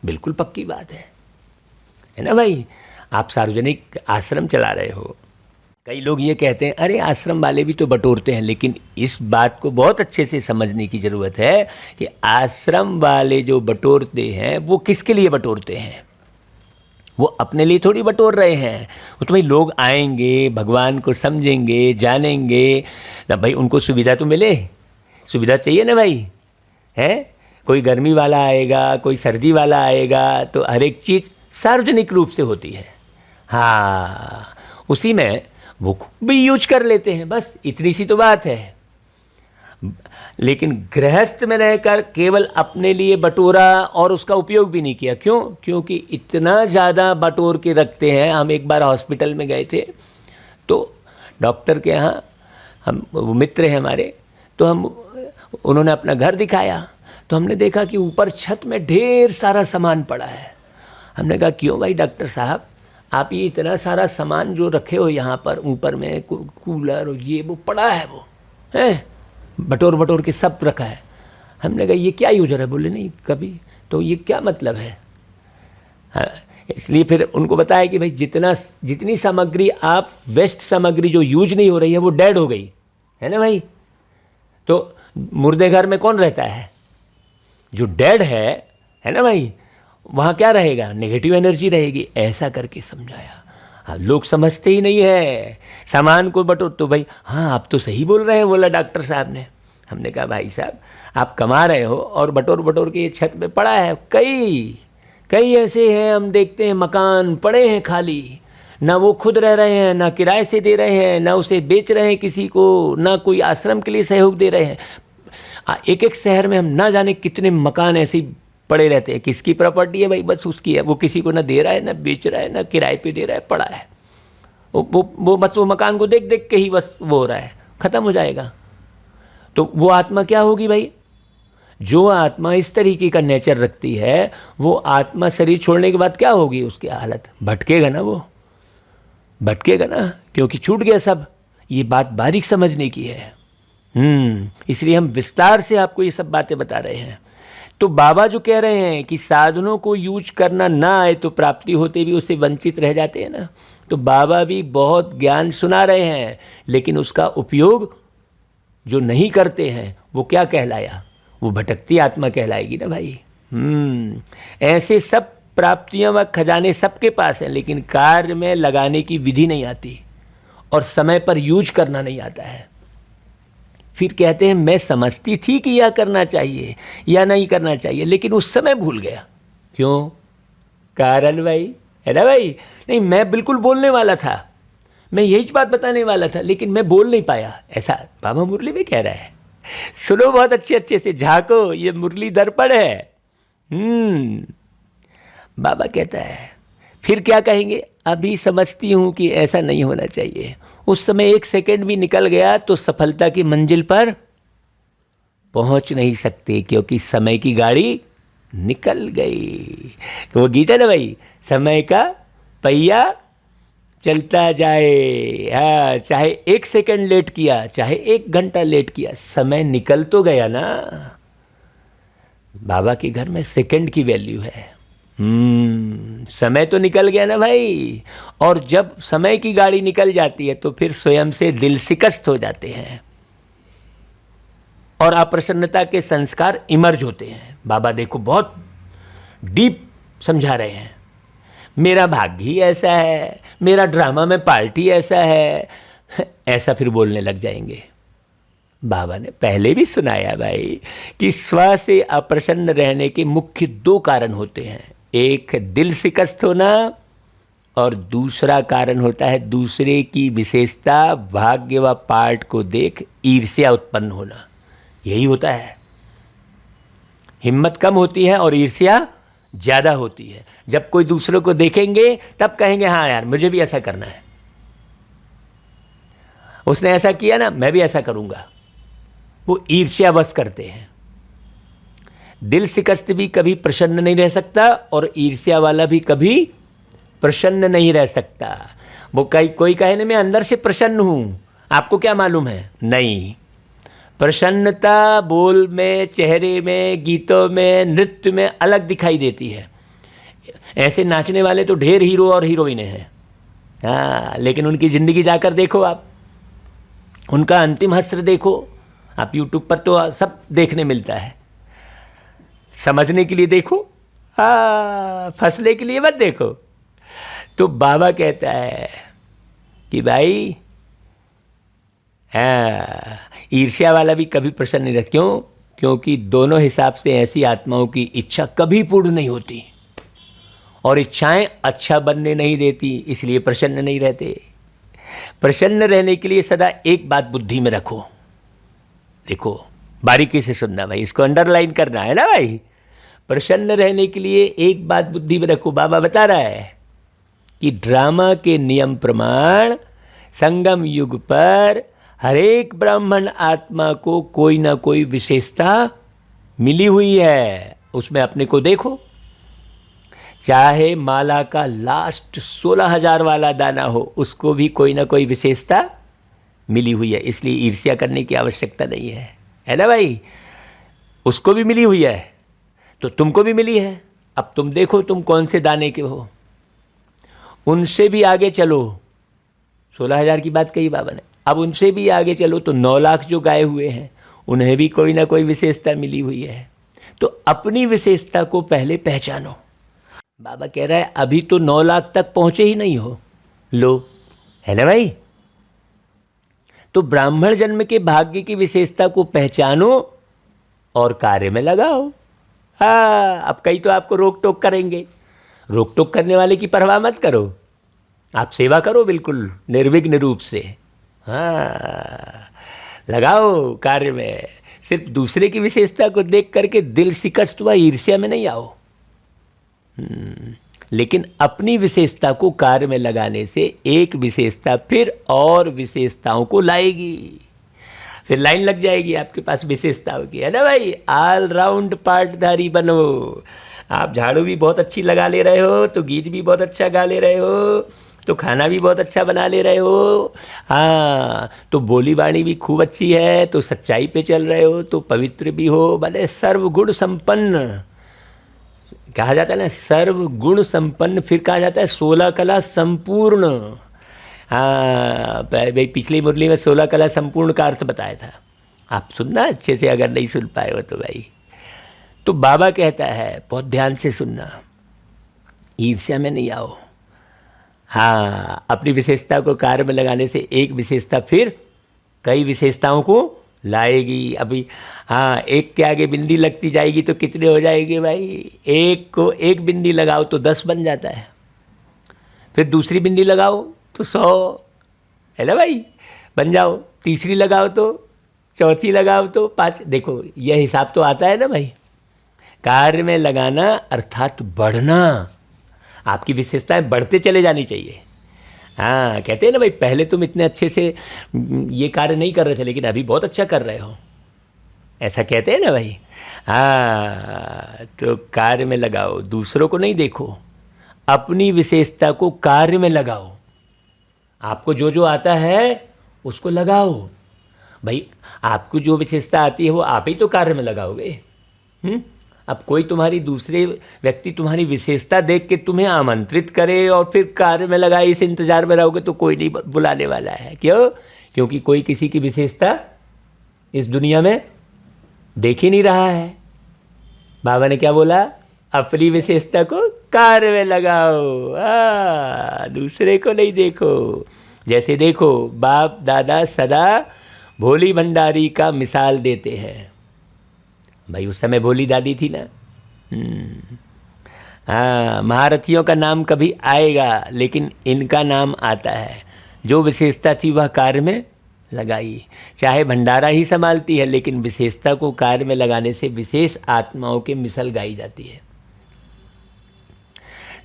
बिल्कुल पक्की बात है ना भाई। आप सार्वजनिक आश्रम चला रहे हो, कई लोग ये कहते हैं अरे आश्रम वाले भी तो बटोरते हैं, लेकिन इस बात को बहुत अच्छे से समझने की ज़रूरत है कि आश्रम वाले जो बटोरते हैं वो किसके लिए बटोरते हैं? वो अपने लिए थोड़ी बटोर रहे हैं। वो तो भाई लोग आएंगे, भगवान को समझेंगे, जानेंगे, ना भाई उनको सुविधा तो मिले, सुविधा चाहिए ना भाई, है? कोई गर्मी वाला आएगा, कोई सर्दी वाला आएगा, तो हर एक चीज़ सार्वजनिक रूप से होती है। हाँ, उसी में वो भी यूज कर लेते हैं, बस इतनी सी तो बात है। लेकिन गृहस्थ में रहकर केवल अपने लिए बटोरा और उसका उपयोग भी नहीं किया। क्यों? क्योंकि इतना ज़्यादा बटोर के रखते हैं। हम एक बार हॉस्पिटल में गए थे तो डॉक्टर के यहाँ, हम वो मित्र हैं हमारे, तो हम उन्होंने अपना घर दिखाया तो हमने देखा कि ऊपर छत में ढेर सारा सामान पड़ा है। हमने कहा क्यों भाई डॉक्टर साहब, आप ये इतना सारा सामान जो रखे हो यहाँ पर ऊपर में, कूलर और ये वो पड़ा है, वो है बटोर बटोर के सब रखा है। हमने कहा ये क्या यूज है? बोले नहीं कभी, तो ये क्या मतलब है? हाँ, इसलिए फिर उनको बताया कि भाई जितनी सामग्री आप वेस्ट सामग्री जो यूज नहीं हो रही है वो डेड हो गई है ना भाई। तो मुर्दे घर में कौन रहता है? जो डेड है ना भाई, वहाँ क्या रहेगा? नेगेटिव एनर्जी रहेगी। ऐसा करके समझाया। हाँ, लोग समझते ही नहीं है, सामान को बटोर। तो भाई हाँ आप तो सही बोल रहे हैं, बोला डॉक्टर साहब ने। हमने कहा भाई साहब आप कमा रहे हो और बटोर बटोर के ये छत पे पड़ा है। कई ऐसे हैं, हम देखते हैं मकान पड़े हैं खाली, ना वो खुद रह रहे हैं, ना किराए से दे रहे हैं, ना उसे बेच रहे हैं किसी को, ना कोई आश्रम के लिए सहयोग दे रहे हैं। एक एक शहर में हम ना जाने कितने मकान ऐसे ही पड़े रहते हैं। किसकी प्रॉपर्टी है भाई? बस उसकी है, वो किसी को ना दे रहा है, ना बेच रहा है, ना किराए पे दे रहा है, पड़ा है। वो बस वो मकान को देख देख के ही बस वो हो रहा है, ख़त्म हो जाएगा। तो वो आत्मा क्या होगी भाई? जो आत्मा इस तरीके का नेचर रखती है, वो आत्मा शरीर छोड़ने के बाद क्या होगी उसकी हालत? भटकेगा ना, वो भटकेगा ना, क्योंकि छूट गया सब। ये बात बारीक समझने की है। इसलिए हम विस्तार से आपको ये सब बातें बता रहे हैं। तो बाबा जो कह रहे हैं कि साधनों को यूज करना ना आए तो प्राप्ति होते भी उससे वंचित रह जाते हैं ना, तो बाबा भी बहुत ज्ञान सुना रहे हैं, लेकिन उसका उपयोग जो नहीं करते हैं वो क्या कहलाया? वो भटकती आत्मा कहलाएगी ना भाई। ऐसे सब प्राप्तियां व खजाने सबके पास हैं, लेकिन कार्य में लगाने की विधि नहीं आती और समय पर यूज करना नहीं आता है। फिर कहते हैं मैं समझती थी कि यह करना चाहिए या नहीं करना चाहिए, लेकिन उस समय भूल गया। क्यों? कारण भाई, है ना भाई? नहीं, मैं बिल्कुल बोलने वाला था, मैं यही बात बताने वाला था, लेकिन मैं बोल नहीं पाया। ऐसा बाबा मुरली में कह रहा है। सुनो बहुत अच्छे से, झांको, ये मुरली दर्पण है। बाबा कहता है फिर क्या कहेंगे? अभी समझती हूँ कि ऐसा नहीं होना चाहिए। उस समय 1 सेकंड भी निकल गया तो सफलता की मंजिल पर पहुंच नहीं सकते, क्योंकि समय की गाड़ी निकल गई। तो वो गीत है ना भाई, समय का पहिया चलता जाए। हाँ, चाहे 1 सेकंड लेट किया, चाहे 1 घंटा लेट किया, समय निकल तो गया ना। बाबा के घर में सेकंड की वैल्यू है। समय तो निकल गया ना भाई। और जब समय की गाड़ी निकल जाती है तो फिर स्वयं से दिल शिकस्त हो जाते हैं और अप्रसन्नता के संस्कार इमर्ज होते हैं। बाबा देखो बहुत डीप समझा रहे हैं। मेरा भाग्य ही ऐसा है, मेरा ड्रामा में पार्टी ऐसा है, ऐसा फिर बोलने लग जाएंगे। बाबा ने पहले भी सुनाया भाई कि स्व से अप्रसन्न रहने के मुख्य 2 कारण होते हैं। एक दिल शिकस्त होना और दूसरा कारण होता है दूसरे की विशेषता, भाग्य व पार्ट को देख ईर्ष्या उत्पन्न होना। यही होता है। हिम्मत कम होती है और ईर्ष्या ज़्यादा होती है। जब कोई दूसरों को देखेंगे तब कहेंगे हाँ यार मुझे भी ऐसा करना है, उसने ऐसा किया ना मैं भी ऐसा करूँगा। वो ईर्ष्यावश करते हैं। दिल शिकस्त भी कभी प्रसन्न नहीं रह सकता और ईर्ष्या वाला भी कभी प्रसन्न नहीं रह सकता। वो कोई कहे ना मैं अंदर से प्रसन्न हूँ, आपको क्या मालूम है? नहीं, प्रसन्नता बोल में, चेहरे में, गीतों में, नृत्य में अलग दिखाई देती है। ऐसे नाचने वाले तो ढेर हीरो और हीरोइनें हैं, हाँ, लेकिन उनकी ज़िंदगी जाकर देखो आप, उनका अंतिम हश्र देखो आप। यूट्यूब पर तो सब देखने मिलता है। समझने के लिए देखो, फंसने के लिए मत देखो। तो बाबा कहता है कि भाई ईर्ष्या वाला भी कभी प्रसन्न नहीं रह। क्यों? क्योंकि दोनों हिसाब से ऐसी आत्माओं की इच्छा कभी पूर्ण नहीं होती और इच्छाएं अच्छा बनने नहीं देती, इसलिए प्रसन्न नहीं रहते। प्रसन्न रहने के लिए सदा एक बात बुद्धि में रखो। देखो बारीकी से सुनना भाई, इसको अंडरलाइन करना है ना भाई। प्रसन्न रहने के लिए एक बात बुद्धि में रखो। बाबा बता रहा है कि ड्रामा के नियम प्रमाण संगम युग पर हर एक ब्राह्मण आत्मा को कोई ना कोई विशेषता मिली हुई है। उसमें अपने को देखो, चाहे माला का लास्ट 16,000 वाला दाना हो, उसको भी कोई ना कोई विशेषता मिली हुई है। इसलिए ईर्ष्या करने की आवश्यकता नहीं है ना भाई। उसको भी मिली हुई है तो तुमको भी मिली है। अब तुम देखो तुम कौन से दाने के हो, उनसे भी आगे चलो। 16,000 की बात कही बाबा ने, अब उनसे भी आगे चलो तो 9 लाख जो गाए हुए हैं उन्हें भी कोई ना कोई विशेषता मिली हुई है। तो अपनी विशेषता को पहले पहचानो। बाबा कह रहा है अभी तो 9 लाख तक पहुंचे ही नहीं हो, लो, है ना भाई। तो ब्राह्मण जन्म के भाग्य की विशेषता को पहचानो और कार्य में लगाओ। अब कई तो आपको रोक टोक करेंगे, रोक टोक करने वाले की परवाह मत करो, आप सेवा करो बिल्कुल निर्विघ्न रूप से। लगाओ कार्य में। सिर्फ दूसरे की विशेषता को देख करके दिल शिकस्त व ईर्ष्या में नहीं आओ, लेकिन अपनी विशेषता को कार्य में लगाने से एक विशेषता फिर और विशेषताओं को लाएगी, फिर लाइन लग जाएगी आपके पास विशेषताओं की, है ना भाई। ऑल राउंड पार्टधारी बनो। आप झाड़ू भी बहुत अच्छी लगा ले रहे हो, तो गीत भी बहुत अच्छा गा ले रहे हो, तो खाना भी बहुत अच्छा बना ले रहे हो, हाँ, तो बोली बाणी भी खूब अच्छी है, तो सच्चाई पे चल रहे हो, तो पवित्र भी हो, भले सर्वगुण संपन्न कहा जाता है ना, सर्वगुण संपन्न। फिर कहा जाता है 16 कला संपूर्ण। हाँ भाई, पिछली मुरली में 16 कला संपूर्ण का अर्थ बताया था, आप सुनना अच्छे से, अगर नहीं सुन पाए हो तो भाई। तो बाबा कहता है बहुत ध्यान से सुनना, ईर्ष्या में नहीं आओ। हाँ, अपनी विशेषता को कार्य में लगाने से एक विशेषता फिर कई विशेषताओं को लाएगी। अभी हाँ, एक के आगे बिंदी लगती जाएगी तो कितने हो जाएंगे भाई। एक को एक बिंदी लगाओ तो 10 बन जाता है, फिर दूसरी बिंदी लगाओ तो 100, है ना भाई, बन जाओ। तीसरी लगाओ तो, चौथी लगाओ तो 5। देखो यह हिसाब तो आता है ना भाई। कार्य में लगाना अर्थात बढ़ना, आपकी विशेषताएं बढ़ते चले जानी चाहिए। हाँ, कहते हैं ना भाई, पहले तुम इतने अच्छे से ये कार्य नहीं कर रहे थे लेकिन अभी बहुत अच्छा कर रहे हो, ऐसा कहते हैं ना भाई। हाँ, तो कार्य में लगाओ, दूसरों को नहीं देखो, अपनी विशेषता को कार्य में लगाओ। आपको जो जो आता है उसको लगाओ भाई। आपको जो विशेषता आती है वो आप ही तो कार्य में लगाओगे। अब कोई तुम्हारी दूसरे व्यक्ति तुम्हारी विशेषता देख के तुम्हें आमंत्रित करे और फिर कार्य में लगाए, इस इंतजार में रहोगे तो कोई नहीं बुलाने वाला है। क्यों? क्योंकि कोई किसी की विशेषता इस दुनिया में देख ही नहीं रहा है। बाबा ने क्या बोला? अपनी विशेषता को कार्य में लगाओ, दूसरे को नहीं देखो। जैसे देखो, बाप दादा सदा भोली भंडारी का मिसाल देते हैं। भाई उस समय भोली दादी थी ना। हाँ, महारथियों का नाम कभी आएगा लेकिन इनका नाम आता है। जो विशेषता थी वह कार्य में लगाई। चाहे भंडारा ही संभालती है लेकिन विशेषता को कार्य में लगाने से विशेष आत्माओं के मिसल गाई जाती है।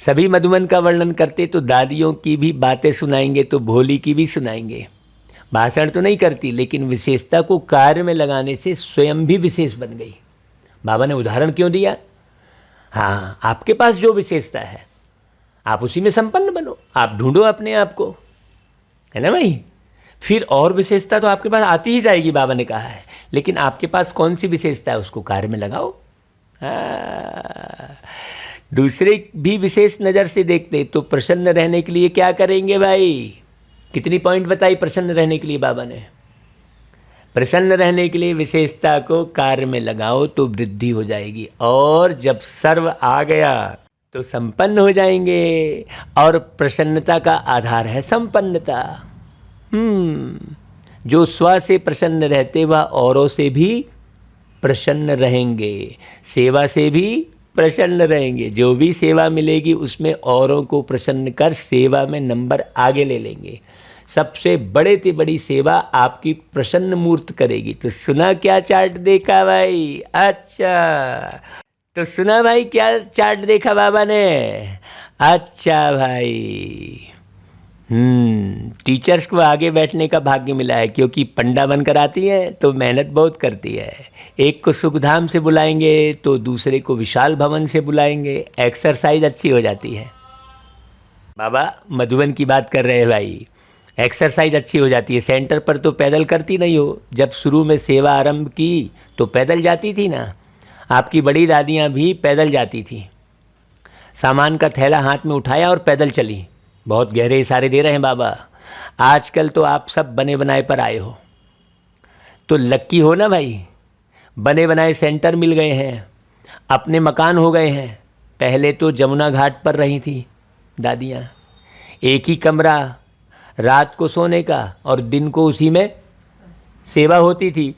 सभी मधुबन का वर्णन करते तो दादियों की भी बातें सुनाएंगे तो भोली की भी सुनाएंगे। भाषण तो नहीं करती लेकिन विशेषता को कार्य में लगाने से स्वयं भी विशेष बन गई। बाबा ने उदाहरण क्यों दिया? हाँ, आपके पास जो विशेषता है आप उसी में संपन्न बनो, आप ढूंढो अपने आप को, है ना भाई। फिर और विशेषता तो आपके पास आती ही जाएगी, बाबा ने कहा है। लेकिन आपके पास कौन सी विशेषता है उसको कार्य में लगाओ। दूसरे भी विशेष नज़र से देखते तो प्रसन्न रहने के लिए क्या करेंगे भाई? कितनी पॉइंट बताई प्रसन्न रहने के लिए बाबा ने? प्रसन्न रहने के लिए विशेषता को कार्य में लगाओ तो वृद्धि हो जाएगी, और जब सर्व आ गया तो संपन्न हो जाएंगे। और प्रसन्नता का आधार है संपन्नता। जो स्व से प्रसन्न रहते वह औरों से भी प्रसन्न रहेंगे, सेवा से भी प्रसन्न रहेंगे। जो भी सेवा मिलेगी उसमें औरों को प्रसन्न कर सेवा में नंबर आगे ले लेंगे। सबसे बड़े से बड़ी सेवा आपकी प्रसन्न मूर्त करेगी। तो सुना क्या चार्ट देखा भाई? अच्छा, तो सुना भाई क्या चार्ट देखा बाबा ने? अच्छा भाई, टीचर्स को आगे बैठने का भाग्य मिला है, क्योंकि पंडा बनकर आती है तो मेहनत बहुत करती है। एक को सुखधाम से बुलाएंगे तो दूसरे को विशाल भवन से बुलाएंगे, एक्सरसाइज अच्छी हो जाती है। बाबा मधुबन की बात कर रहे हैं भाई, एक्सरसाइज अच्छी हो जाती है। सेंटर पर तो पैदल करती नहीं हो। जब शुरू में सेवा आरंभ की तो पैदल जाती थी ना, आपकी बड़ी दादियाँ भी पैदल जाती थी। सामान का थैला हाथ में उठाया और पैदल चली। बहुत गहरे इशारे दे रहे हैं बाबा। आजकल तो आप सब बने बनाए पर आए हो, तो लक्की हो ना भाई। बने बनाए सेंटर मिल गए हैं, अपने मकान हो गए हैं। पहले तो जमुना घाट पर रही थी दादियाँ, एक ही कमरा, रात को सोने का और दिन को उसी में सेवा होती थी।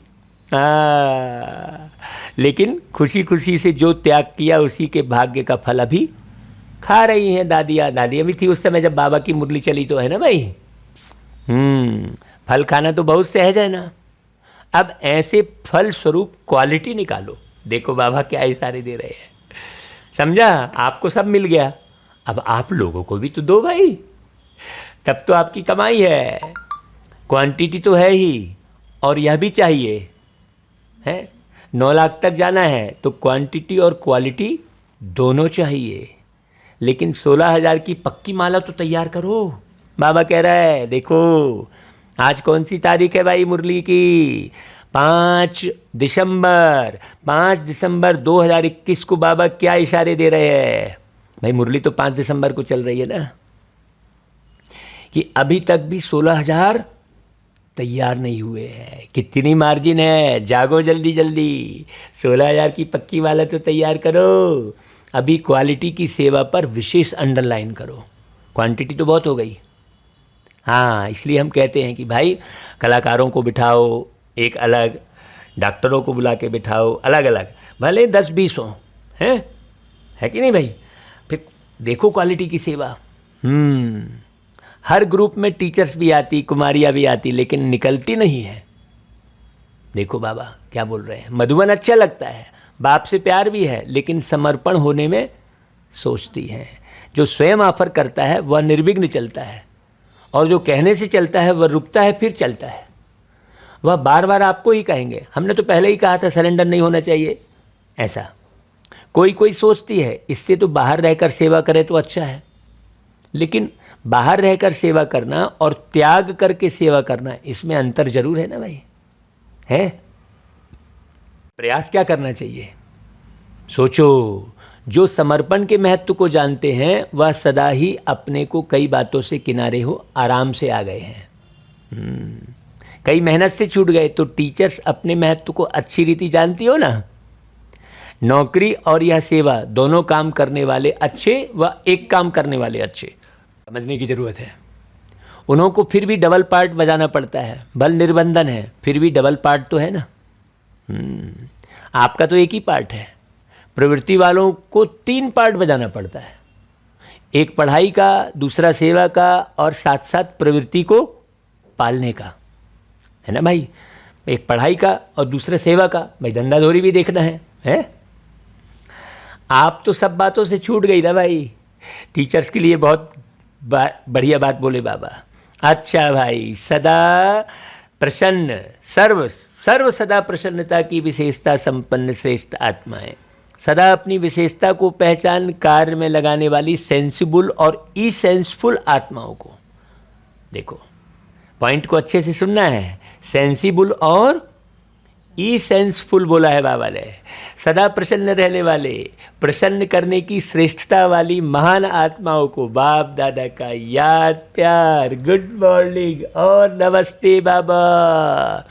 लेकिन खुशी खुशी से जो त्याग किया उसी के भाग्य का फल अभी खा रही हैं दादियाँ। दादियाँ भी थी उस समय जब बाबा की मुरली चली, तो है ना भाई। फल खाना तो बहुत सहज है ना। अब ऐसे फल स्वरूप क्वालिटी निकालो। देखो बाबा क्या इशारे दे रहे हैं, समझा? आपको सब मिल गया, अब आप लोगों को भी तो दो भाई, तब तो आपकी कमाई है। क्वांटिटी तो है ही, और यह भी चाहिए है। 9 लाख तक जाना है तो क्वांटिटी और क्वालिटी दोनों चाहिए। लेकिन 16,000 की पक्की माला तो तैयार करो। बाबा कह रहा है, देखो आज कौन सी तारीख है भाई मुरली की? 5 दिसंबर। 5 दिसंबर 2021 को बाबा क्या इशारे दे रहे हैं भाई? मुरली तो 5 दिसंबर को चल रही है ना, कि अभी तक भी 16,000 तैयार नहीं हुए हैं। कितनी मार्जिन है? जागो जल्दी जल्दी, 16,000 की पक्की वाला तो तैयार करो। अभी क्वालिटी की सेवा पर विशेष अंडरलाइन करो। क्वांटिटी तो बहुत हो गई। हाँ, इसलिए हम कहते हैं कि भाई कलाकारों को बिठाओ एक अलग, डॉक्टरों को बुला के बिठाओ अलग अलग, भले 10-20 हों, है कि नहीं भाई? फिर देखो क्वालिटी की सेवा। हर ग्रुप में टीचर्स भी आती, कुमारियाँ भी आती, लेकिन निकलती नहीं है। देखो बाबा क्या बोल रहे हैं। मधुबन अच्छा लगता है, बाप से प्यार भी है, लेकिन समर्पण होने में सोचती है। जो स्वयं ऑफर करता है वह निर्विघ्न चलता है, और जो कहने से चलता है वह रुकता है फिर चलता है। वह बार बार आपको ही कहेंगे, हमने तो पहले ही कहा था सरेंडर नहीं होना चाहिए। ऐसा कोई सोचती है इससे तो बाहर रहकर सेवा करे तो अच्छा है। लेकिन बाहर रहकर सेवा करना और त्याग करके सेवा करना, इसमें अंतर जरूर है ना भाई, है? प्रयास क्या करना चाहिए? सोचो, जो समर्पण के महत्व को जानते हैं वह सदा ही अपने को कई बातों से किनारे हो आराम से आ गए हैं। कई मेहनत से छूट गए। तो टीचर्स अपने महत्व को अच्छी रीति जानती हो ना। नौकरी और यह सेवा दोनों काम करने वाले अच्छे व एक काम करने वाले अच्छे, समझने की ज़रूरत है। उन्हों को फिर भी डबल पार्ट बजाना पड़ता है। बल निर्बंधन है, फिर भी डबल पार्ट तो है ना। आपका तो एक ही पार्ट है। प्रवृत्ति वालों को 3 पार्ट बजाना पड़ता है, एक पढ़ाई का, दूसरा सेवा का और साथ साथ प्रवृत्ति को पालने का, है ना भाई। एक पढ़ाई का और दूसरा सेवा का, भाई धंधा धोरी भी देखना है? आप तो सब बातों से छूट गई ना भाई। टीचर्स के लिए बहुत बढ़िया बात बोले बाबा। अच्छा भाई, सदा प्रसन्न, सर्व सदा प्रसन्नता की विशेषता संपन्न श्रेष्ठ आत्माएं, सदा अपनी विशेषता को पहचान कार्य में लगाने वाली सेंसिबल और ई सेंसफुल आत्माओं को देखो। पॉइंट को अच्छे से सुनना है। सेंसिबल और ई सेंसफुल बोला है बाबा ने। सदा प्रसन्न रहने वाले, प्रसन्न करने की श्रेष्ठता वाली महान आत्माओं को बाप दादा का याद प्यार, गुड मॉर्निंग और नमस्ते बाबा।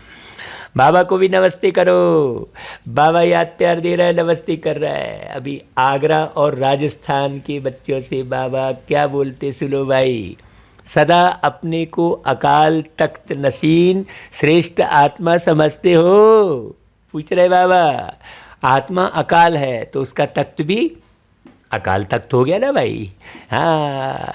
बाबा को भी नमस्ते करो। बाबा याद प्यार दे रहा है, नमस्ते कर रहा है। अभी आगरा और राजस्थान के बच्चों से बाबा क्या बोलते सुनो भाई। सदा अपने को अकाल तख्त नशीन श्रेष्ठ आत्मा समझते हो? पूछ रहे बाबा। आत्मा अकाल है तो उसका तख्त भी अकाल तख्त हो गया ना भाई। हाँ,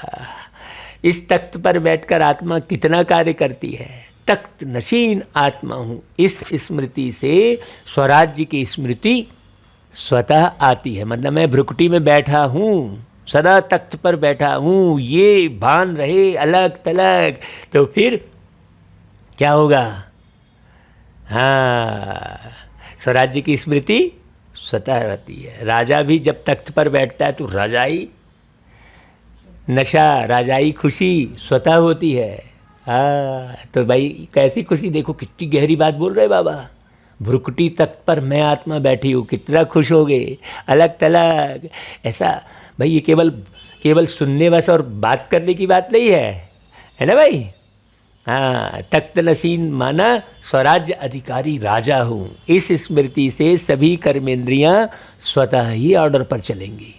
इस तख्त पर बैठकर आत्मा कितना कार्य करती है। तख्त नशीन आत्मा हूँ, इस स्मृति से स्वराज्य की स्मृति स्वतः आती है। मतलब मैं भ्रुकुटी में बैठा हूँ, सदा तख्त पर बैठा हूँ, ये भान रहे अलग तलग, तो फिर क्या होगा? हाँ, स्वराज्य की स्मृति स्वतः रहती है। राजा भी जब तख्त पर बैठता है तो राजाई नशा, राजाई खुशी स्वतः होती है। हाँ, तो भाई कैसी खुशी, देखो कितनी गहरी बात बोल रहे बाबा। भ्रुकुटी तख्त पर मैं आत्मा बैठी हूँ, कितना खुश हो गए, अलग तलग। ऐसा भाई, ये केवल सुनने बस और बात करने की बात नहीं है ना भाई। हाँ, तख्त नसीन माना स्वराज्य अधिकारी राजा हूँ। इस स्मृति से सभी कर्मेंद्रियाँ स्वतः ही ऑर्डर पर चलेंगी।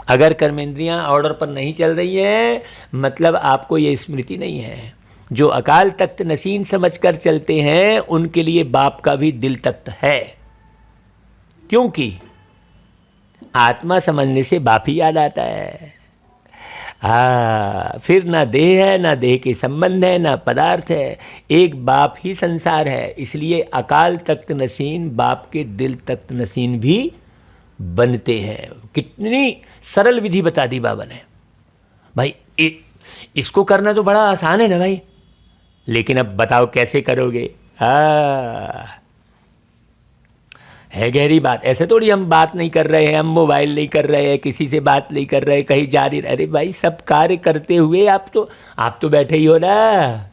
अगर कर्मेंद्रियाँ ऑर्डर पर नहीं चल रही हैं, मतलब आपको ये स्मृति नहीं है। जो अकाल तख्त नसीन समझकर चलते हैं उनके लिए बाप का भी दिल तख्त है, क्योंकि आत्मा समझने से बाप ही याद आता है। फिर ना देह है, ना देह के संबंध है, ना पदार्थ है, एक बाप ही संसार है। इसलिए अकाल तख्त नसीन बाप के दिल तख्त नसीन भी बनते हैं। कितनी सरल विधि बता दी बाबा ने भाई। इसको करना तो बड़ा आसान है ना भाई, लेकिन अब बताओ कैसे करोगे? है गहरी बात। ऐसे थोड़ी हम बात नहीं कर रहे हैं, हम मोबाइल नहीं कर रहे हैं, किसी से बात नहीं कर रहे, कहीं जा रही। अरे भाई, सब कार्य करते हुए आप तो बैठे ही हो ना।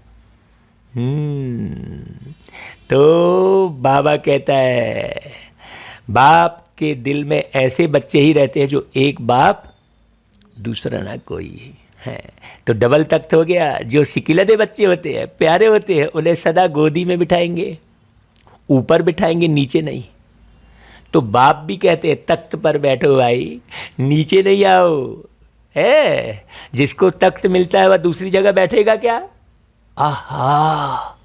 तो बाबा कहता है, बाप के दिल में ऐसे बच्चे ही रहते हैं जो एक बाप दूसरा ना कोई है। तो डबल तख्त हो गया। जो सिकिलदे बच्चे होते हैं, प्यारे होते हैं, उन्हें सदा गोदी में बिठाएंगे, ऊपर बिठाएंगे, नीचे नहीं। तो बाप भी कहते हैं तख्त पर बैठो भाई, नीचे नहीं आओ। है, जिसको तख्त मिलता है वह दूसरी जगह बैठेगा क्या? आहा,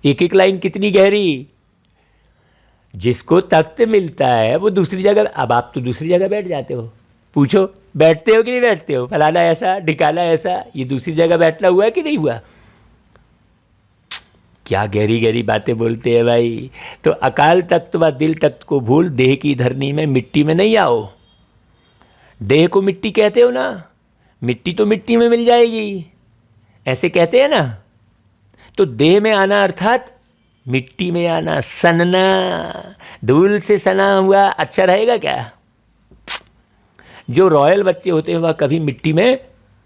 एक एक लाइन कितनी गहरी। जिसको तख्त मिलता है वो दूसरी जगह। अब आप तो दूसरी जगह बैठ जाते हो, पूछो बैठते हो कि नहीं बैठते हो? फलाना ऐसा, ढिकाना ऐसा, ये दूसरी जगह बैठना हुआ कि नहीं हुआ? क्या गहरी गहरी बातें बोलते हैं भाई। तो अकाल तख्त व दिल तख्त को भूल देह की धरनी में मिट्टी में नहीं आओ। देह को मिट्टी कहते हो ना, मिट्टी तो मिट्टी में मिल जाएगी, ऐसे कहते हैं ना। तो देह में आना अर्थात मिट्टी में आना, सनना। धूल से सना हुआ अच्छा रहेगा क्या? जो रॉयल बच्चे होते हैं वह कभी मिट्टी में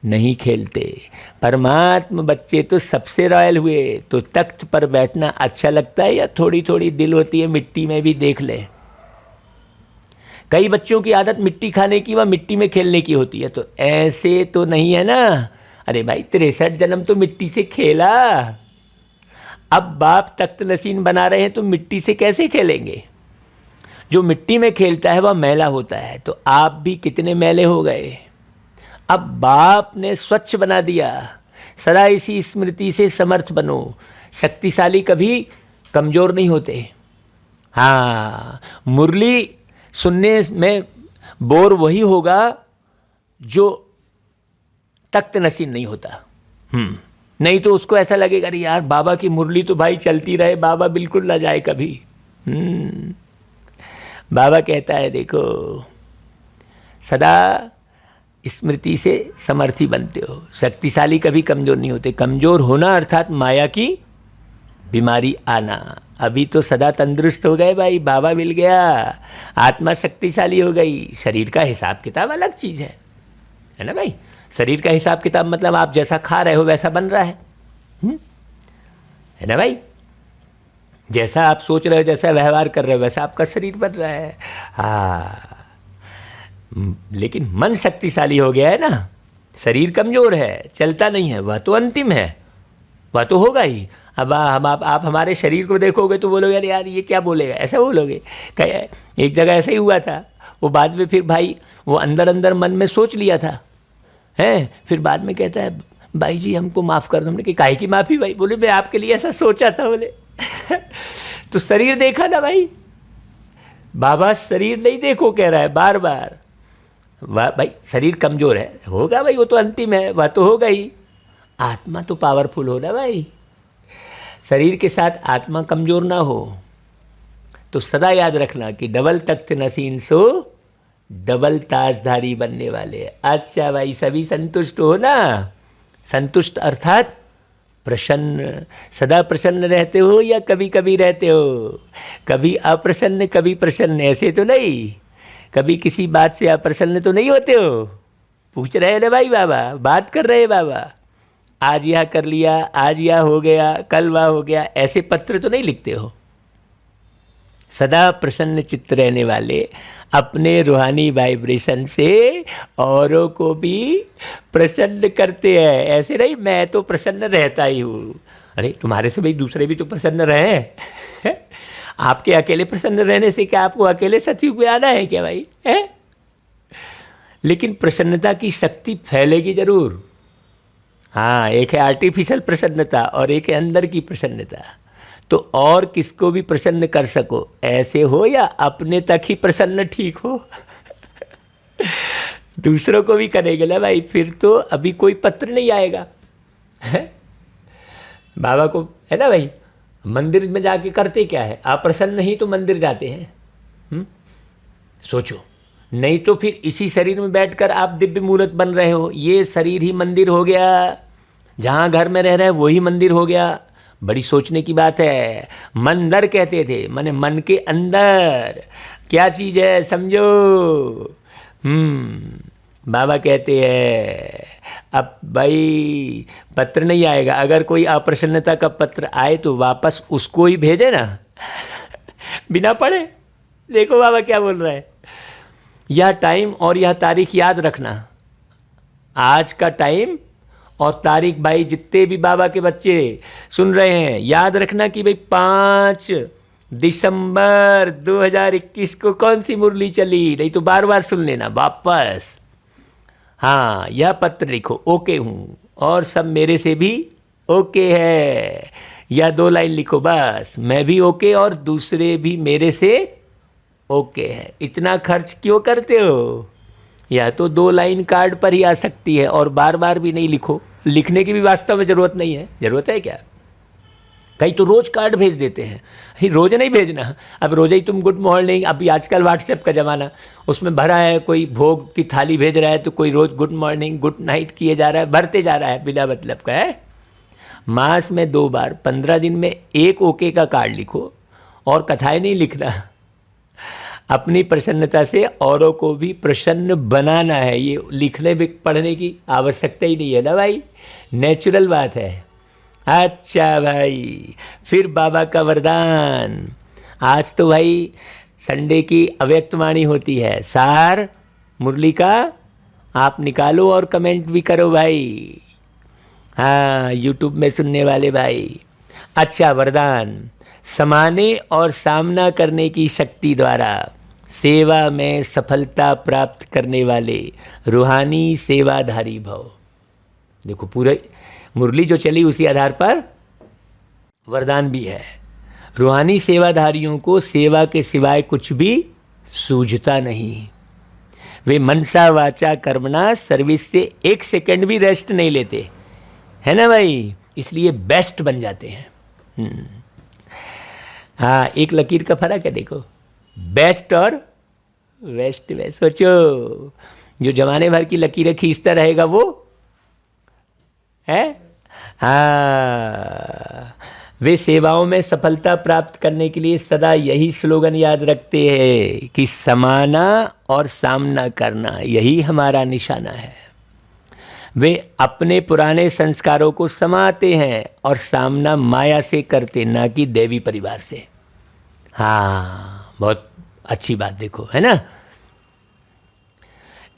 नहीं खेलते। परमात्मा बच्चे तो सबसे रॉयल हुए। तो तख्त पर बैठना अच्छा लगता है या थोड़ी थोड़ी दिल होती है मिट्टी में भी देख ले। कई बच्चों की आदत मिट्टी खाने की व मिट्टी में खेलने की होती है, तो ऐसे तो नहीं है ना। अरे भाई 63 जन्म तो मिट्टी से खेला, अब बाप तख्त नसीन बना रहे हैं तो मिट्टी से कैसे खेलेंगे। जो मिट्टी में खेलता है वह मैला होता है, तो आप भी कितने मैले हो गए। अब बाप ने स्वच्छ बना दिया, सदा इसी स्मृति से समर्थ बनो। शक्तिशाली कभी कमज़ोर नहीं होते। हाँ, मुरली सुनने में बोर वही होगा जो तख्त नसीन नहीं होता। नहीं तो उसको ऐसा लगेगा अरे यार बाबा की मुरली तो भाई चलती रहे, बाबा बिल्कुल ना जाए कभी। बाबा कहता है देखो सदा स्मृति से समर्थी बनते हो, शक्तिशाली कभी कमज़ोर नहीं होते। कमज़ोर होना अर्थात माया की बीमारी आना। अभी तो सदा तंदुरुस्त हो गए भाई, बाबा मिल गया, आत्मा शक्तिशाली हो गई। शरीर का हिसाब किताब अलग चीज़ है ना भाई। शरीर का हिसाब किताब मतलब आप जैसा खा रहे हो वैसा बन रहा है ना भाई। जैसा आप सोच रहे हो, जैसा व्यवहार कर रहे हो, वैसा आपका शरीर बन रहा है। हाँ, लेकिन मन शक्तिशाली हो गया है ना, शरीर कमज़ोर है, चलता नहीं है, वह तो अंतिम है, वह तो होगा ही। अब आप हमारे शरीर को देखोगे तो बोलोगे अरे यार ये क्या बोलेगा, ऐसा बोलोगे। एक जगह ऐसा ही हुआ था, वो बाद में फिर भाई वो अंदर अंदर मन में सोच लिया था हैं, फिर बाद में कहता है भाई जी हमको माफ़ कर दो। हमने कि काहे की माफ़ी भाई? बोले मैं आपके लिए ऐसा सोचा था। बोले तो शरीर देखा ना भाई, बाबा शरीर नहीं देखो कह रहा है बार बार। वाह भाई शरीर कमज़ोर है, होगा भाई, वो तो अंतिम है, वह तो होगा ही। आत्मा तो पावरफुल हो ना भाई, शरीर के साथ आत्मा कमज़ोर ना हो। तो सदा याद रखना कि डबल तख्त नसीन सो डबल ताजधारी बनने वाले। अच्छा भाई सभी संतुष्ट हो ना। संतुष्ट अर्थात प्रसन्न। सदा प्रसन्न रहते हो या कभी कभी रहते हो? कभी अप्रसन्न कभी प्रसन्न, ऐसे तो नहीं। कभी किसी बात से अप्रसन्न तो नहीं होते हो? पूछ रहे ना भाई बाबा, बात कर रहे बाबा। आज यह कर लिया, आज यह हो गया, कल वह हो गया, ऐसे पत्र तो नहीं लिखते हो। सदा प्रसन्न चित्त रहने वाले अपने रूहानी वाइब्रेशन से औरों को भी प्रसन्न करते हैं। ऐसे नहीं मैं तो प्रसन्न रहता ही हूँ। अरे तुम्हारे से भाई दूसरे भी तो प्रसन्न रहे। आपके अकेले प्रसन्न रहने से क्या आपको अकेले सतयुग में आना है क्या भाई है? लेकिन प्रसन्नता की शक्ति फैलेगी जरूर। हाँ, एक है आर्टिफिशियल प्रसन्नता और एक है अंदर की प्रसन्नता। तो और किसको भी प्रसन्न कर सको ऐसे हो या अपने तक ही प्रसन्न ठीक हो। दूसरों को भी करेंगे ना भाई, फिर तो अभी कोई पत्र नहीं आएगा है? बाबा को है ना भाई, मंदिर में जाके करते क्या है, आप प्रसन्न नहीं तो मंदिर जाते हैं। सोचो, नहीं तो फिर इसी शरीर में बैठकर आप दिव्य मूर्त बन रहे हो। ये शरीर ही मंदिर हो गया, जहाँ घर में रह रहे हैं वही मंदिर हो गया। बड़ी सोचने की बात है। मंदिर कहते थे, माने मन के अंदर क्या चीज़ है समझो। बाबा कहते हैं अब भाई पत्र नहीं आएगा, अगर कोई अप्रसन्नता का पत्र आए तो वापस उसको ही भेजे ना बिना पढ़े। देखो बाबा क्या बोल रहा है, यह टाइम और यह तारीख याद रखना। आज का टाइम और तारीख, भाई जितने भी बाबा के बच्चे सुन रहे हैं याद रखना कि भाई 5 दिसंबर 2021 को कौन सी मुरली चली, नहीं तो बार बार सुन लेना वापस। हाँ, यह पत्र लिखो ओके हूँ और सब मेरे से भी ओके है, या 2 लाइन लिखो बस, मैं भी ओके और दूसरे भी मेरे से ओके है। इतना खर्च क्यों करते हो? या तो 2 लाइन कार्ड पर ही आ सकती है और बार बार भी नहीं लिखो। लिखने की भी वास्तव में ज़रूरत नहीं है। ज़रूरत है क्या? कई तो रोज़ कार्ड भेज देते हैं। रोज़ नहीं भेजना। अब रोज़ ही तुम गुड मॉर्निंग, अभी आजकल व्हाट्सएप का ज़माना, उसमें भरा है, कोई भोग की थाली भेज रहा है तो कोई रोज़ गुड मॉर्निंग गुड नाइट किए जा रहा है, भरते जा रहा है बिना मतलब का है। मास में 2 बार 15 दिन में 1 ओके का कार्ड लिखो और कथाएं नहीं लिखना। अपनी प्रसन्नता से औरों को भी प्रसन्न बनाना है। ये लिखने भी पढ़ने की आवश्यकता ही नहीं है ना भाई, नेचुरल बात है। अच्छा भाई, फिर बाबा का वरदान। आज तो भाई संडे की अव्यक्त वाणी होती है। सार मुरली का आप निकालो और कमेंट भी करो भाई। हाँ, यूट्यूब में सुनने वाले भाई। अच्छा, वरदान। समाने और सामना करने की शक्ति द्वारा सेवा में सफलता प्राप्त करने वाले रूहानी सेवाधारी भव। देखो, पूरे मुरली जो चली उसी आधार पर वरदान भी है। रूहानी सेवाधारियों को सेवा के सिवाय कुछ भी सूझता नहीं। वे मनसा वाचा कर्मणा सर्विस से एक सेकंड भी रेस्ट नहीं लेते, है ना भाई, इसलिए बेस्ट बन जाते हैं। हाँ, एक लकीर का फर्क है, देखो, बेस्ट और वेस्ट में। सोचो, जो जमाने भर की लकीरें खींचता रहेगा वो है। हाँ, वे सेवाओं में सफलता प्राप्त करने के लिए सदा यही स्लोगन याद रखते हैं कि समाना और सामना करना, यही हमारा निशाना है। वे अपने पुराने संस्कारों को समाते हैं और सामना माया से करते, ना कि देवी परिवार से। हाँ, बहुत अच्छी बात, देखो, है ना।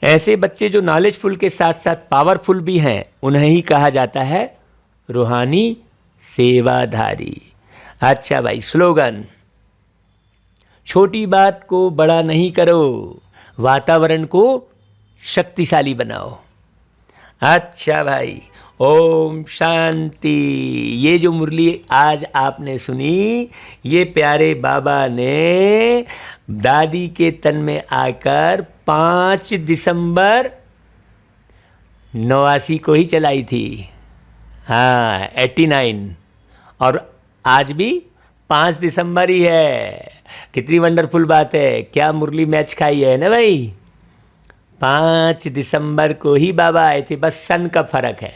ऐसे बच्चे जो नॉलेजफुल के साथ साथ पावरफुल भी हैं, उन्हें ही कहा जाता है रूहानी सेवाधारी। अच्छा भाई, स्लोगन। छोटी बात को बड़ा नहीं करो, वातावरण को शक्तिशाली बनाओ। अच्छा भाई, ओम शांति। ये जो मुरली आज आपने सुनी, ये प्यारे बाबा ने दादी के तन में आकर 5 दिसंबर 89 को ही चलाई थी। हाँ, 89, और आज भी 5 दिसंबर ही है। कितनी वंडरफुल बात है, क्या मुरली मैच खाई है ना भाई। 5 दिसंबर को ही बाबा आए थे, बस सन का फर्क है।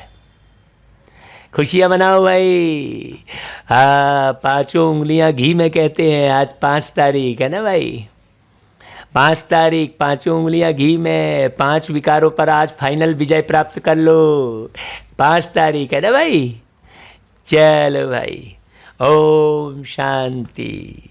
खुशियाँ मनाओ भाई। हाँ, 5 उंगलियां घी में कहते हैं। आज 5 तारीख है ना भाई, 5 तारीख, 5 उंगलियां घी में। 5 विकारों पर आज फाइनल विजय प्राप्त कर लो। 5 तारीख है ना भाई। चलो भाई, ओम शांति।